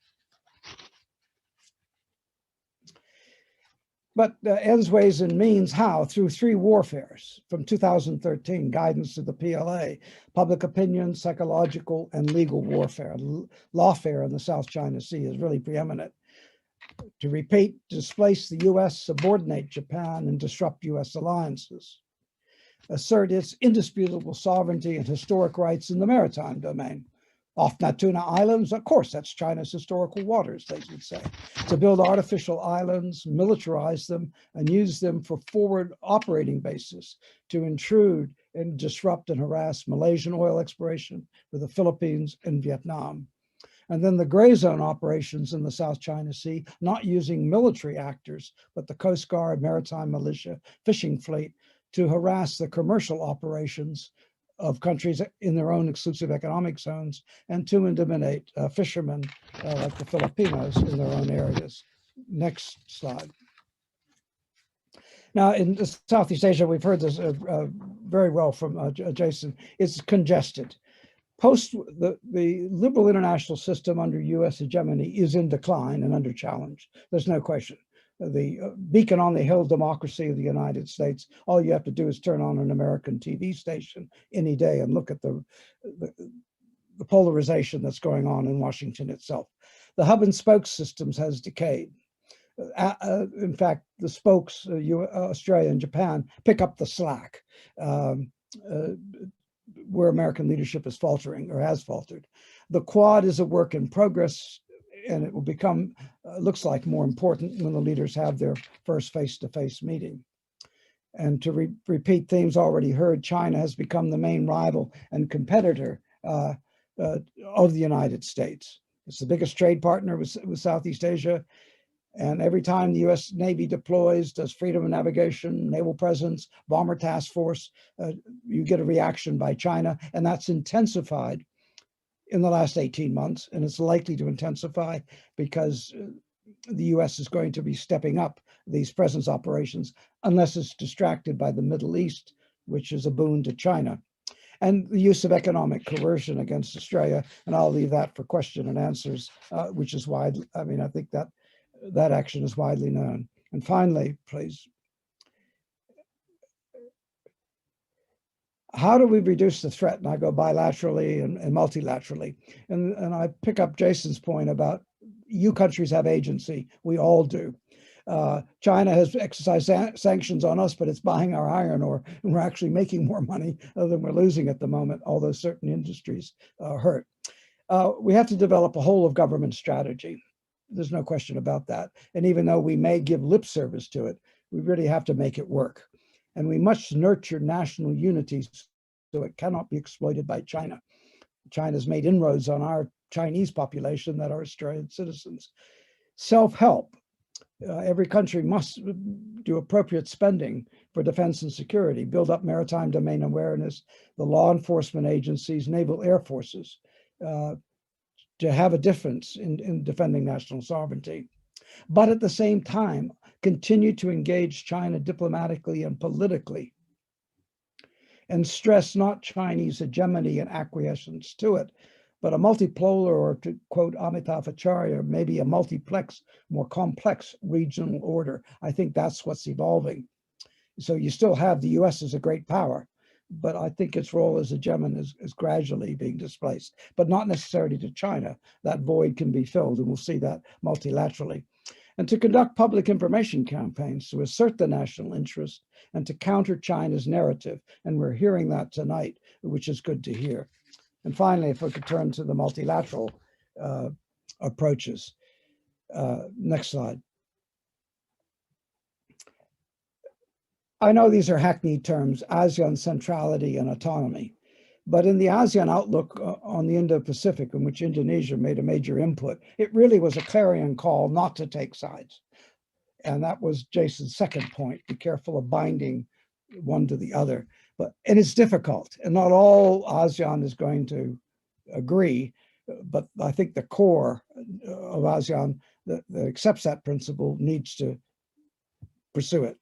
Speaker 5: But ends, ways, and means how? Through three warfares from 2013, guidance to the PLA, public opinion, psychological, and legal warfare. Lawfare in the South China Sea is really preeminent. To repeat, displace the US, subordinate Japan, and disrupt US alliances. Assert its indisputable sovereignty and historic rights in the maritime domain. Off Natuna Islands, of course, that's China's historical waters, they would say. To build artificial islands, militarize them, and use them for forward operating bases to intrude and disrupt and harass Malaysian oil exploration with the Philippines and Vietnam. And then the gray zone operations in the South China Sea, not using military actors, but the Coast Guard, maritime militia, fishing fleet to harass the commercial operations of countries in their own exclusive economic zones and to intimidate fishermen like the Filipinos in their own areas. Next slide. Now, in Southeast Asia, we've heard this very well from Jason. It's congested. Post the liberal international system under U.S. hegemony is in decline and under challenge. There's no question. The beacon on the hill democracy of the United States, all you have to do is turn on an American TV station any day and look at the polarization that's going on in Washington itself. The hub and spoke systems has decayed. In fact, the spokes, Australia and Japan, pick up the slack where American leadership is faltering or has faltered. The Quad is a work in progress, and it will become, looks like, more important when the leaders have their first face-to-face meeting. And to repeat themes already heard, China has become the main rival and competitor of the United States. It's the biggest trade partner with Southeast Asia. And every time the U.S. Navy deploys, does freedom of navigation, naval presence, bomber task force, you get a reaction by China. And that's intensified in the last 18 months. And it's likely to intensify because the U.S. is going to be stepping up these presence operations unless it's distracted by the Middle East, which is a boon to China. And the use of economic coercion against Australia. And I'll leave that for question and answers, which is why, I mean, I think that action is widely known. And finally, please, how do we reduce the threat? And I go bilaterally and multilaterally. And I pick up Jason's point about you countries have agency. We all do. China has exercised sanctions on us, but it's buying our iron ore, and we're actually making more money than we're losing at the moment, although certain industries are hurt. We have to develop a whole of government strategy. There's no question about that. And even though we may give lip service to it, we really have to make it work. And we must nurture national unity so it cannot be exploited by China. China's made inroads on our Chinese population that are Australian citizens. Self-help. Every country must do appropriate spending for defense and security, build up maritime domain awareness, the law enforcement agencies, naval air forces, to have a difference in defending national sovereignty. But at the same time, continue to engage China diplomatically and politically and stress not Chinese hegemony and acquiescence to it, but a multipolar, or to quote Amitav Acharya, maybe a multiplex, more complex regional order. I think that's what's evolving. So you still have the US as a great power, but I think its role as hegemon is gradually being displaced, but not necessarily to China. That void can be filled, and we'll see that multilaterally. And to conduct public information campaigns to assert the national interest and to counter China's narrative. And we're hearing that tonight, which is good to hear. And finally, if we could turn to the multilateral approaches. Next slide. I know these are hackneyed terms, ASEAN centrality and autonomy, but in the ASEAN outlook on the Indo-Pacific, in which Indonesia made a major input, it really was a clarion call not to take sides. And that was Jason's second point, be careful of binding one to the other. And it's difficult, and not all ASEAN is going to agree, but I think the core of ASEAN that accepts that principle needs to pursue it.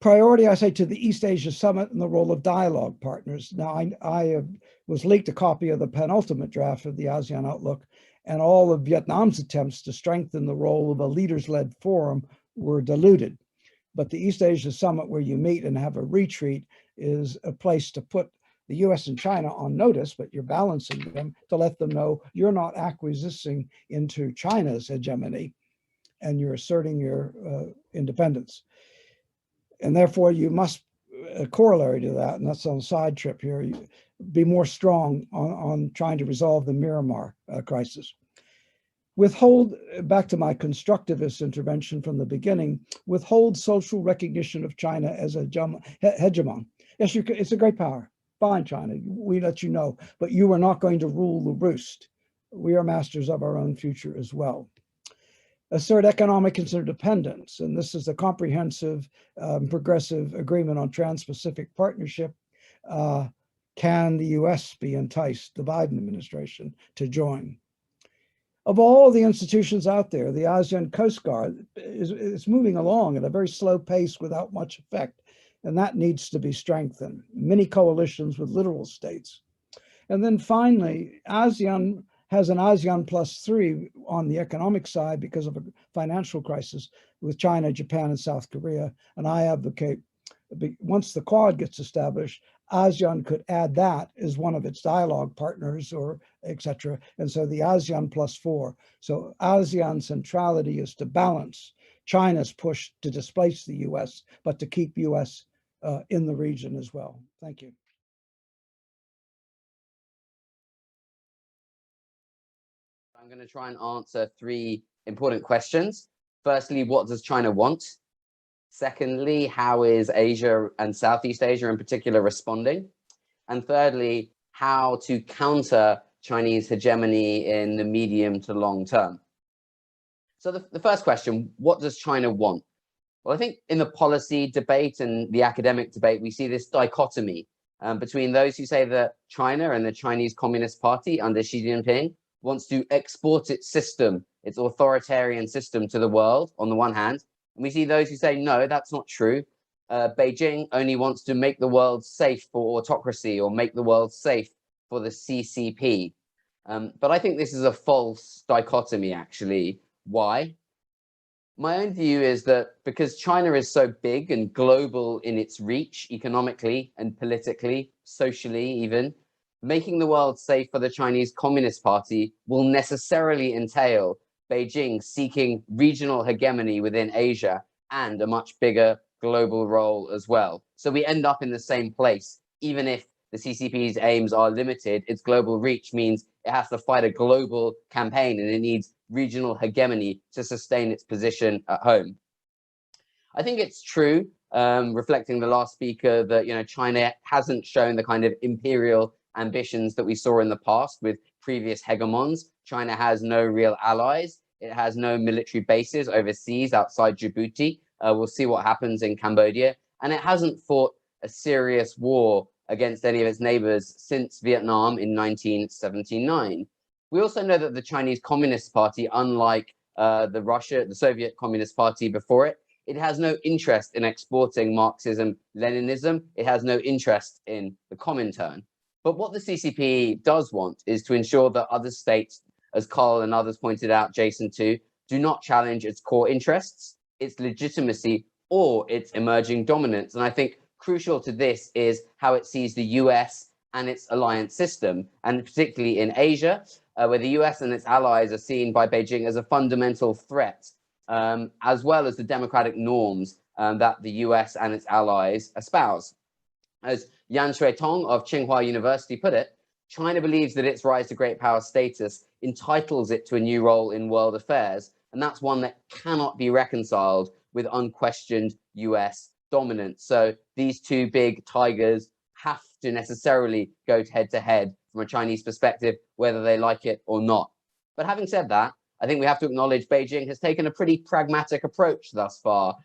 Speaker 5: Priority, I say, to the East Asia Summit and the role of dialogue partners. Now, I was leaked a copy of the penultimate draft of the ASEAN Outlook, and all of Vietnam's attempts to strengthen the role of a leaders-led forum were diluted. But the East Asia Summit, where you meet and have a retreat, is a place to put the US and China on notice, but you're balancing them to let them know you're not acquiescing into China's hegemony, and you're asserting your independence. And therefore, you must, corollary to that, and that's on a side trip here, be more strong on trying to resolve the Myanmar crisis. Withhold, back to my constructivist intervention from the beginning, withhold social recognition of China as a hegemon. Yes, it's a great power. Fine, China, we let you know, but you are not going to rule the roost. We are masters of our own future as well. Assert economic interdependence, and this is the comprehensive progressive agreement on Trans-Pacific Partnership. Can the US be enticed, the Biden administration, to join? of all the institutions out there, the ASEAN Coast Guard is moving along at a very slow pace without much effect, and that needs to be strengthened. Many coalitions with littoral states. And then finally, ASEAN has an ASEAN +3 on the economic side because of a financial crisis with China, Japan, and South Korea. And I advocate, once the Quad gets established, ASEAN could add that as one of its dialogue partners or etc. And so the ASEAN +4. So ASEAN centrality is to balance China's push to displace the US, but to keep US in the region as well. Thank you.
Speaker 6: I'm going to try and answer three important questions. Firstly, what does China want? Secondly, how is Asia and Southeast Asia in particular responding? And thirdly, how to counter Chinese hegemony in the medium to long term. So the first question, what does China want? Well, I think in the policy debate and the academic debate, we see this dichotomy between those who say that China and the Chinese Communist Party under Xi Jinping wants to export its system, its authoritarian system to the world on the one hand. And we see those who say, no, that's not true. Beijing only wants to make the world safe for autocracy or make the world safe for the CCP. But I think this is a false dichotomy, actually. Why? My own view is that because China is so big and global in its reach, economically and politically, socially even, making the world safe for the Chinese Communist Party will necessarily entail Beijing seeking regional hegemony within Asia and a much bigger global role as well. So we end up in the same place, even if the CCP's aims are limited, its global reach means it has to fight a global campaign and it needs regional hegemony to sustain its position at home. I think it's true, reflecting the last speaker, that China hasn't shown the kind of imperial ambitions that we saw in the past with previous hegemons. China has no real allies. It has no military bases overseas outside Djibouti. We'll see what happens in Cambodia. And it hasn't fought a serious war against any of its neighbors since Vietnam in 1979. We also know that the Chinese Communist Party, unlike the Soviet Communist Party before it, it has no interest in exporting Marxism, Leninism. It has no interest in the Comintern. But what the CCP does want is to ensure that other states, as Carl and others pointed out, Jason too, do not challenge its core interests, its legitimacy, or its emerging dominance. And I think crucial to this is how it sees the US and its alliance system, and particularly in Asia, where the US and its allies are seen by Beijing as a fundamental threat, as well as the democratic norms that the US and its allies espouse. As Yan Shuitong of Tsinghua University put it, China believes that its rise to great power status entitles it to a new role in world affairs, and that's one that cannot be reconciled with unquestioned US dominance. So these two big tigers have to necessarily go head to head from a Chinese perspective, whether they like it or not. But having said that, I think we have to acknowledge Beijing has taken a pretty pragmatic approach thus far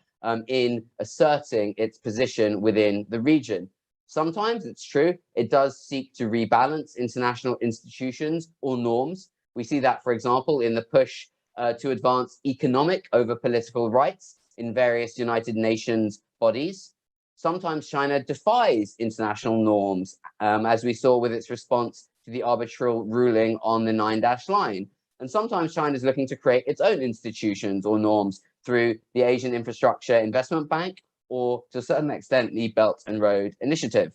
Speaker 6: in asserting its position within the region. Sometimes it's true, it does seek to rebalance international institutions or norms. We see that, for example, in the push to advance economic over political rights in various United Nations bodies. Sometimes China defies international norms, as we saw with its response to the arbitral ruling on the 9-dash line. And sometimes China is looking to create its own institutions or norms through the Asian Infrastructure Investment Bank, or to a certain extent, the Belt and Road Initiative.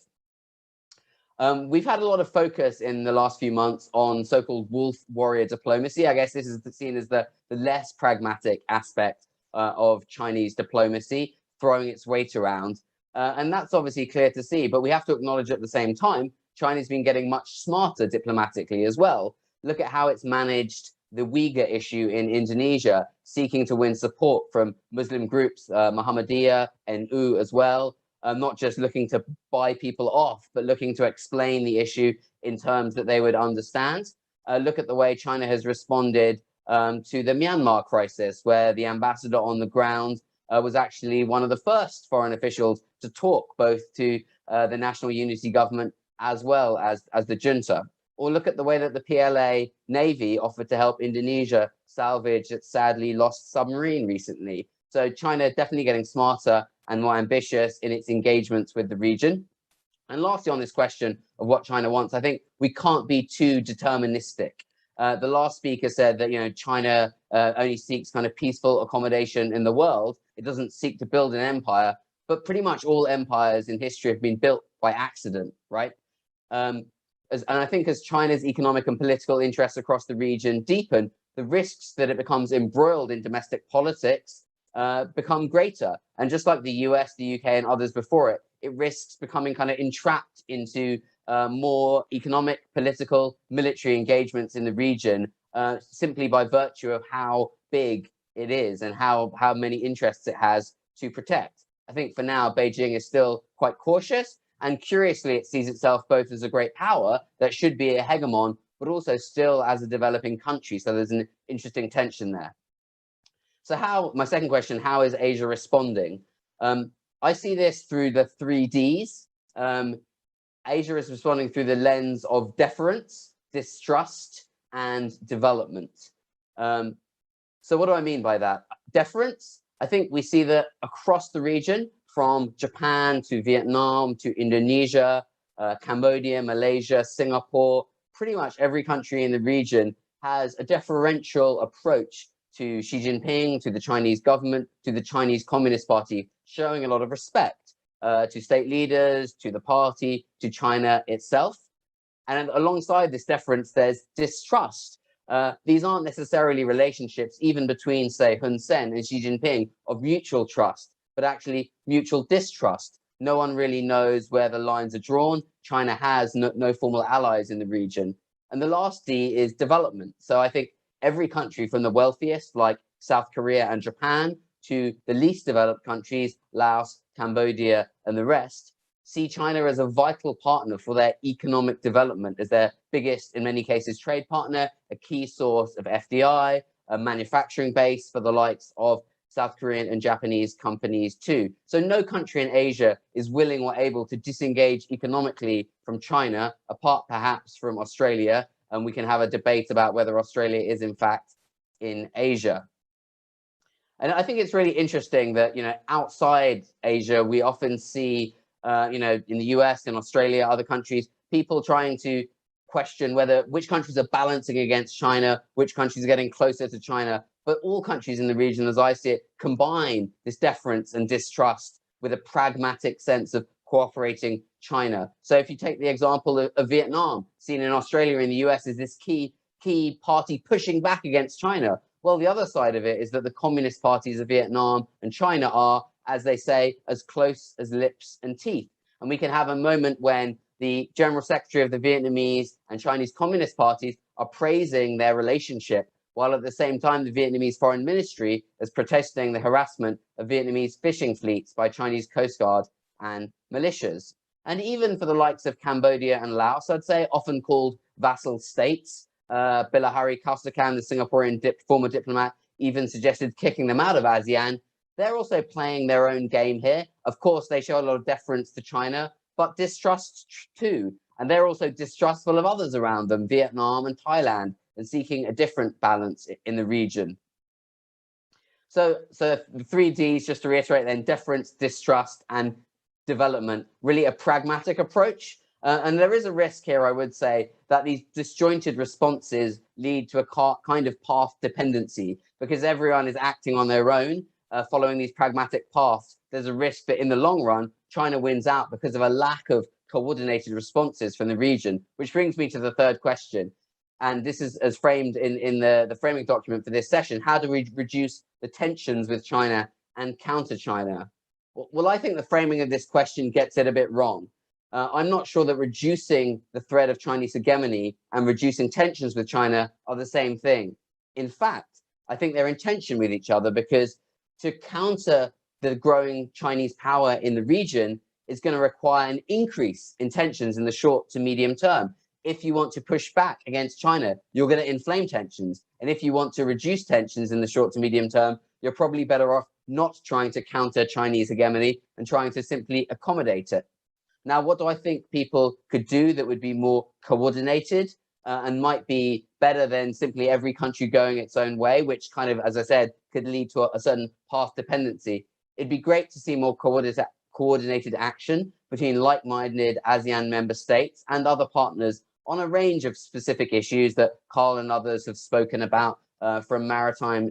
Speaker 6: We've had a lot of focus in the last few months on so-called wolf warrior diplomacy. I guess this is seen as the less pragmatic aspect of Chinese diplomacy, throwing its weight around. And that's obviously clear to see, but we have to acknowledge at the same time, China's been getting much smarter diplomatically as well. Look at how it's managed the Uyghur issue in Indonesia, seeking to win support from Muslim groups, Muhammadiyah and NU as well, not just looking to buy people off, but looking to explain the issue in terms that they would understand. Look at the way China has responded to the Myanmar crisis, where the ambassador on the ground was actually one of the first foreign officials to talk both to the National Unity Government as well as the junta. Or look at the way that the PLA Navy offered to help Indonesia salvage its sadly lost submarine recently. So China definitely getting smarter and more ambitious in its engagements with the region. And lastly, on this question of what China wants, I think we can't be too deterministic. The last speaker said that, you know, China only seeks kind of peaceful accommodation in the world. It doesn't seek to build an empire, but pretty much all empires in history have been built by accident, right? And I think as China's economic and political interests across the region deepen, the risks that it becomes embroiled in domestic politics become greater. And just like the US, the UK, and others before it, it risks becoming kind of entrapped into more economic, political, military engagements in the region simply by virtue of how big it is and how many interests it has to protect. I think for now, Beijing is still quite cautious, and curiously, it sees itself both as a great power that should be a hegemon, but also still as a developing country. So there's an interesting tension there. So my second question, how is Asia responding? I see this through the 3Ds. Asia is responding through the lens of deference, distrust, and development. So what do I mean by that? Deference, I think we see that across the region, from Japan to Vietnam to Indonesia, Cambodia, Malaysia, Singapore, pretty much every country in the region has a deferential approach to Xi Jinping, to the Chinese government, to the Chinese Communist Party, showing a lot of respect to state leaders, to the party, to China itself. And alongside this deference, there's distrust. These aren't necessarily relationships, even between, say, Hun Sen and Xi Jinping, of mutual trust, but actually mutual distrust. No one really knows where the lines are drawn. China has no formal allies in the region. And the last D is development. So I think every country, from the wealthiest, like South Korea and Japan, to the least developed countries, Laos, Cambodia, and the rest, see China as a vital partner for their economic development, as their biggest, in many cases, trade partner, a key source of FDI, a manufacturing base for the likes of South Korean and Japanese companies too. So no country in Asia is willing or able to disengage economically from China, apart perhaps from Australia. And we can have a debate about whether Australia is in fact in Asia. And I think it's really interesting that, you know, outside Asia, we often see, you know, in the US, in Australia, other countries, people trying to question which countries are balancing against China, which countries are getting closer to China. But all countries in the region, as I see it, combine this deference and distrust with a pragmatic sense of cooperating China. So if you take the example of Vietnam, seen in Australia and the US as this key party pushing back against China, well, the other side of it is that the communist parties of Vietnam and China are, as they say, as close as lips and teeth. And we can have a moment when the General Secretary of the Vietnamese and Chinese Communist parties are praising their relationship, while at the same time the Vietnamese Foreign Ministry is protesting the harassment of Vietnamese fishing fleets by Chinese Coast Guard and militias. And even for the likes of Cambodia and Laos, I'd say often called vassal states, Bilahari Kausikan, the Singaporean former diplomat, even suggested kicking them out of ASEAN. They're also playing their own game here. Of course, they show a lot of deference to China, but distrust too. And they're also distrustful of others around them, Vietnam and Thailand, and seeking a different balance in the region. So the 3Ds, just to reiterate then, deference, distrust, and development, really a pragmatic approach. And there is a risk here, I would say, that these disjointed responses lead to a kind of path dependency, because everyone is acting on their own, following these pragmatic paths. There's a risk that in the long run, China wins out because of a lack of coordinated responses from the region, which brings me to the third question. And this is as framed in the framing document for this session. How do we reduce the tensions with China and counter China? Well, I think the framing of this question gets it a bit wrong. I'm not sure that reducing the threat of Chinese hegemony and reducing tensions with China are the same thing. In fact, I think they're in tension with each other, because to counter the growing Chinese power in the region is going to require an increase in tensions in the short to medium term. If you want to push back against China, you're going to inflame tensions. And if you want to reduce tensions in the short to medium term, you're probably better off not trying to counter Chinese hegemony and trying to simply accommodate it. Now, what do I think people could do that would be more coordinated? and might be better than simply every country going its own way, which kind of, as I said, could lead to a certain path dependency. It'd be great to see more coordinated action between like-minded ASEAN member states and other partners on a range of specific issues that Carl and others have spoken about, from maritime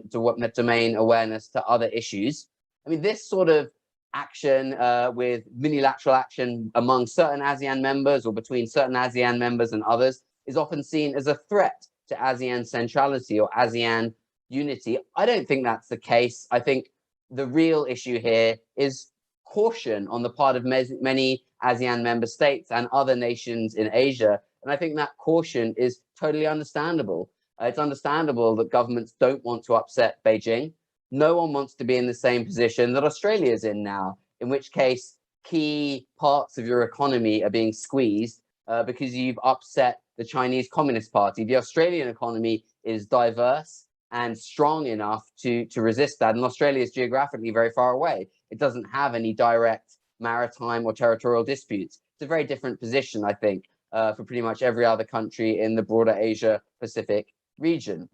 Speaker 6: domain awareness to other issues. I mean, this sort of action with unilateral action among certain ASEAN members or between certain ASEAN members and others is often seen as a threat to ASEAN centrality or ASEAN unity. I don't think that's the case. I think the real issue here is caution on the part of many ASEAN member states and other nations in Asia. And I think that caution is totally understandable. It's understandable that governments don't want to upset Beijing. No one wants to be in the same position that Australia is in now, in which case key parts of your economy are being squeezed because you've upset the Chinese Communist Party. The Australian economy is diverse and strong enough to resist that. And Australia is geographically very far away. It doesn't have any direct maritime or territorial disputes. It's a very different position, I think, for pretty much every other country in the broader Asia Pacific region.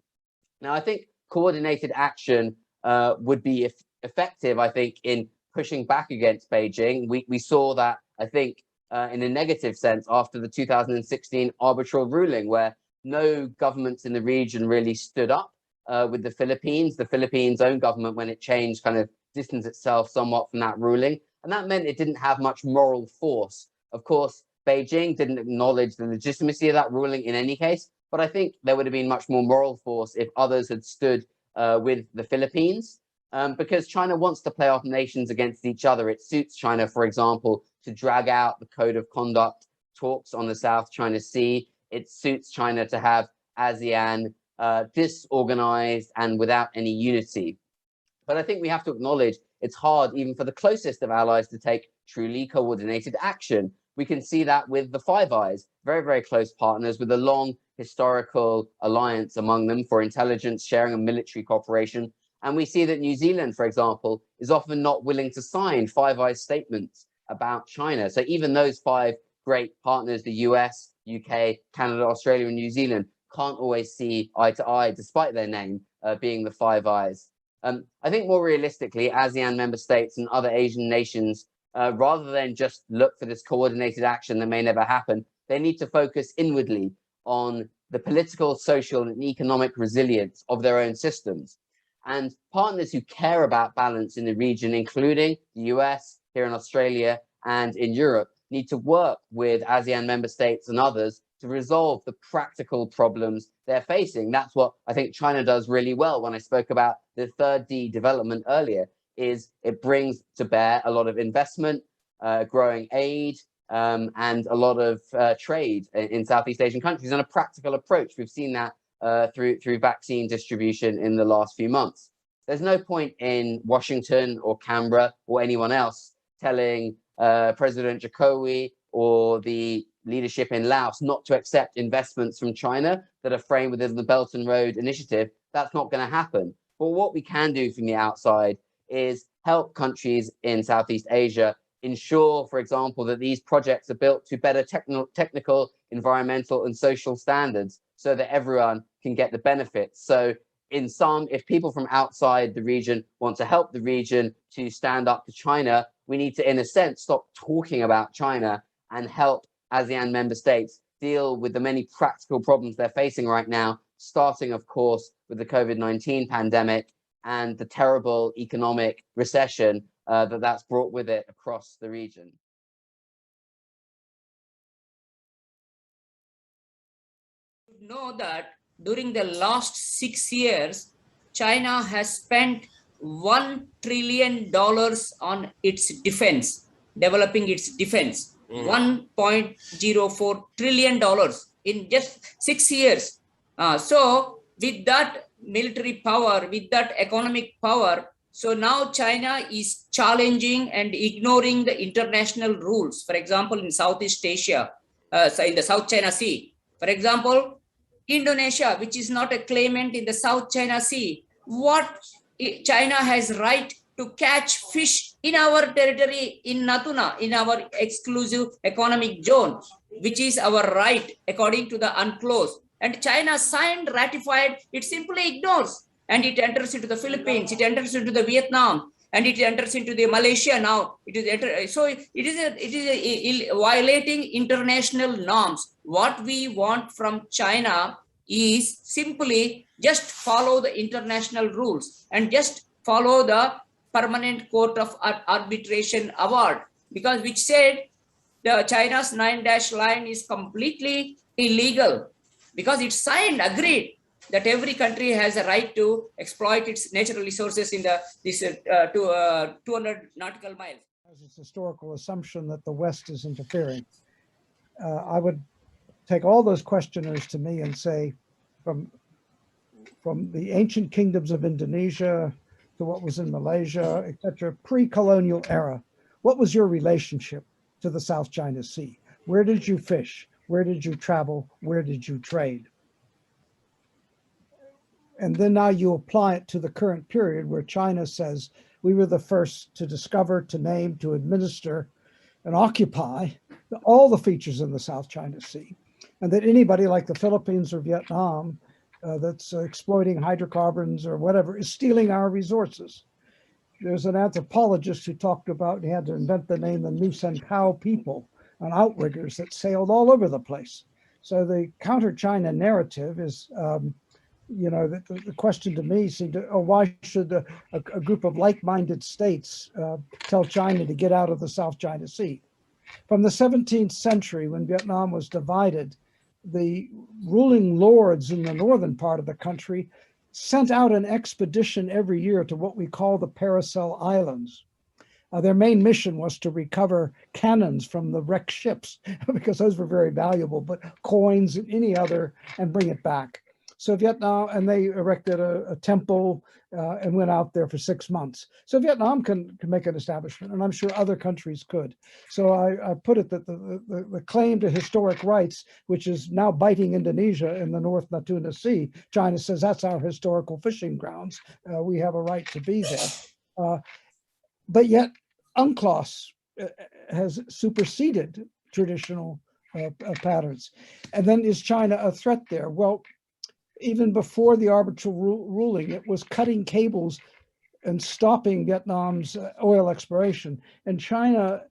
Speaker 6: Now, I think coordinated action would be effective, I think, in pushing back against Beijing. We saw that, I think, in a negative sense after the 2016 arbitral ruling, where no governments in the region really stood up with the Philippines. The Philippines' own government, when it changed, kind of distanced itself somewhat from that ruling. And that meant it didn't have much moral force. Of course, Beijing didn't acknowledge the legitimacy of that ruling in any case, but I think there would have been much more moral force if others had stood with the Philippines, because China wants to play off nations against each other. It suits China, for example, to drag out the code of conduct talks on the South China Sea. It suits China to have ASEAN disorganized and without any unity. But I think we have to acknowledge it's hard even for the closest of allies to take truly coordinated action. We can see that with the Five Eyes, very, very close partners with a long historical alliance among them for intelligence sharing and military cooperation. And we see that New Zealand, for example, is often not willing to sign Five Eyes statements about China. So even those five great partners, the US, UK, Canada, Australia, and New Zealand, can't always see eye to eye, despite their name being the Five Eyes. I think more realistically, ASEAN member states and other Asian nations, rather than just look for this coordinated action that may never happen, they need to focus inwardly on the political, social, and economic resilience of their own systems. And partners who care about balance in the region, including the US, here in Australia, and in Europe, need to work with ASEAN member states and others to resolve the practical problems they're facing. That's what I think China does really well. When I spoke about the third D development earlier, is it brings to bear a lot of investment, growing aid, and a lot of trade in Southeast Asian countries, and a practical approach. We've seen that through vaccine distribution in the last few months. There's no point in Washington or Canberra or anyone else telling President Jokowi or the leadership in Laos not to accept investments from China that are framed within the Belt and Road Initiative. That's not going to happen. But what we can do from the outside is help countries in Southeast Asia ensure, for example, that these projects are built to better technical, environmental, and social standards so that everyone can get the benefits. So in sum, if people from outside the region want to help the region to stand up to China, we need to, in a sense, stop talking about China and help ASEAN member states deal with the many practical problems they're facing right now, starting, of course, with the COVID-19 pandemic and the terrible economic recession that's brought with it across the region.
Speaker 2: You know that during the last 6 years, China has spent $1 trillion on its defense, developing its defense. $1.04 trillion in just 6 years. So with that military power, with that economic power, so now China is challenging and ignoring the international rules. For example, in Southeast Asia, so in the South China Sea, for example, Indonesia, which is not a claimant in the South China Sea, what China has right to catch fish in our territory in Natuna, in our exclusive economic zone, which is our right according to the UNCLOS. and China signed, ratified, it simply ignores. And it enters into the Philippines, it enters into the Vietnam, and it enters into the Malaysia now. So it is violating international norms. What we want from China is simply just follow the international rules and just follow the Permanent Court of Arbitration Award, because which said the China's 9-dash line is completely illegal, because it signed, agreed that every country has a right to exploit its natural resources in 200 nautical miles.
Speaker 5: It's historical assumption that the West is interfering. I would take all those questioners to me and say, from the ancient kingdoms of Indonesia to what was in Malaysia, etc., pre-colonial era, what was your relationship to the South China Sea? Where did you fish? Where did you travel? Where did you trade? And then now you apply it to the current period where China says we were the first to discover, to name, to administer, and occupy all the features in the South China Sea. And that anybody like the Philippines or Vietnam that's exploiting hydrocarbons or whatever is stealing our resources. There's an anthropologist who talked about, he had to invent the name the New Tao people, and outriggers that sailed all over the place. So the counter-China narrative is, the question to me seemed to, why should a group of like-minded states tell China to get out of the South China Sea? From the 17th century, when Vietnam was divided, the ruling lords in the northern part of the country sent out an expedition every year to what we call the Paracel Islands. Their main mission was to recover cannons from the wrecked ships, because those were very valuable, but coins and any other, and bring it back. So Vietnam, and they erected a temple and went out there for 6 months. So Vietnam can make an establishment, and I'm sure other countries could. So I put it that the claim to historic rights, which is now biting Indonesia in the North Natuna Sea, China says that's our historical fishing grounds. We have a right to be there. But yet UNCLOS has superseded traditional patterns. And then is China a threat there? Well, even before the arbitral ruling, it was cutting cables and stopping Vietnam's oil exploration. And China,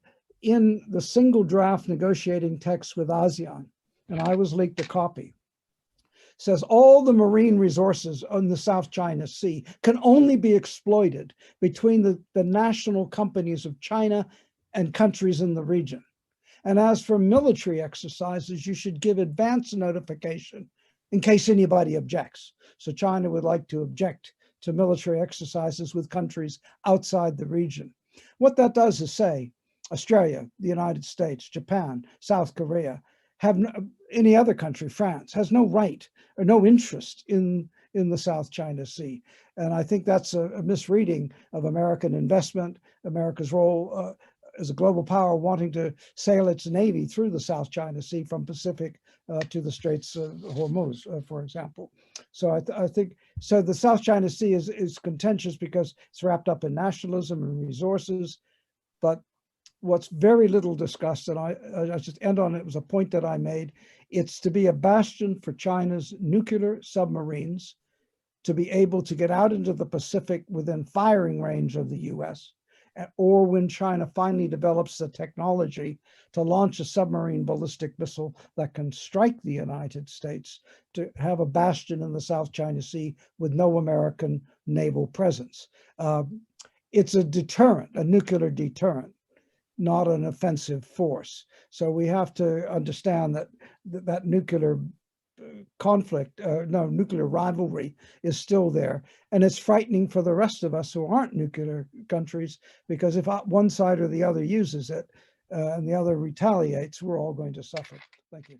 Speaker 5: in the single draft negotiating text with ASEAN, and I was leaked a copy, says all the marine resources on the South China Sea can only be exploited between the national companies of China and countries in the region. And as for military exercises, you should give advance notification in case anybody objects. So China would like to object to military exercises with countries outside the region. What that does is say, Australia, the United States, Japan, South Korea, any other country, France, has no right or no interest in the South China Sea. And I think that's a misreading of American investment, America's role as a global power wanting to sail its navy through the South China Sea from Pacific to the Straits of Hormuz, for example. So I think, so the South China Sea is contentious because it's wrapped up in nationalism and resources, but what's very little discussed, and I just end on it, was a point that I made, it's to be a bastion for China's nuclear submarines to be able to get out into the Pacific within firing range of the US, or when China finally develops the technology to launch a submarine ballistic missile that can strike the United States, to have a bastion in the South China Sea with no American naval presence. It's a deterrent, a nuclear deterrent, not an offensive force. So we have to understand that nuclear conflict, nuclear rivalry is still there. And it's frightening for the rest of us who aren't nuclear countries, because if one side or the other uses it and the other retaliates, we're all going to suffer. Thank you.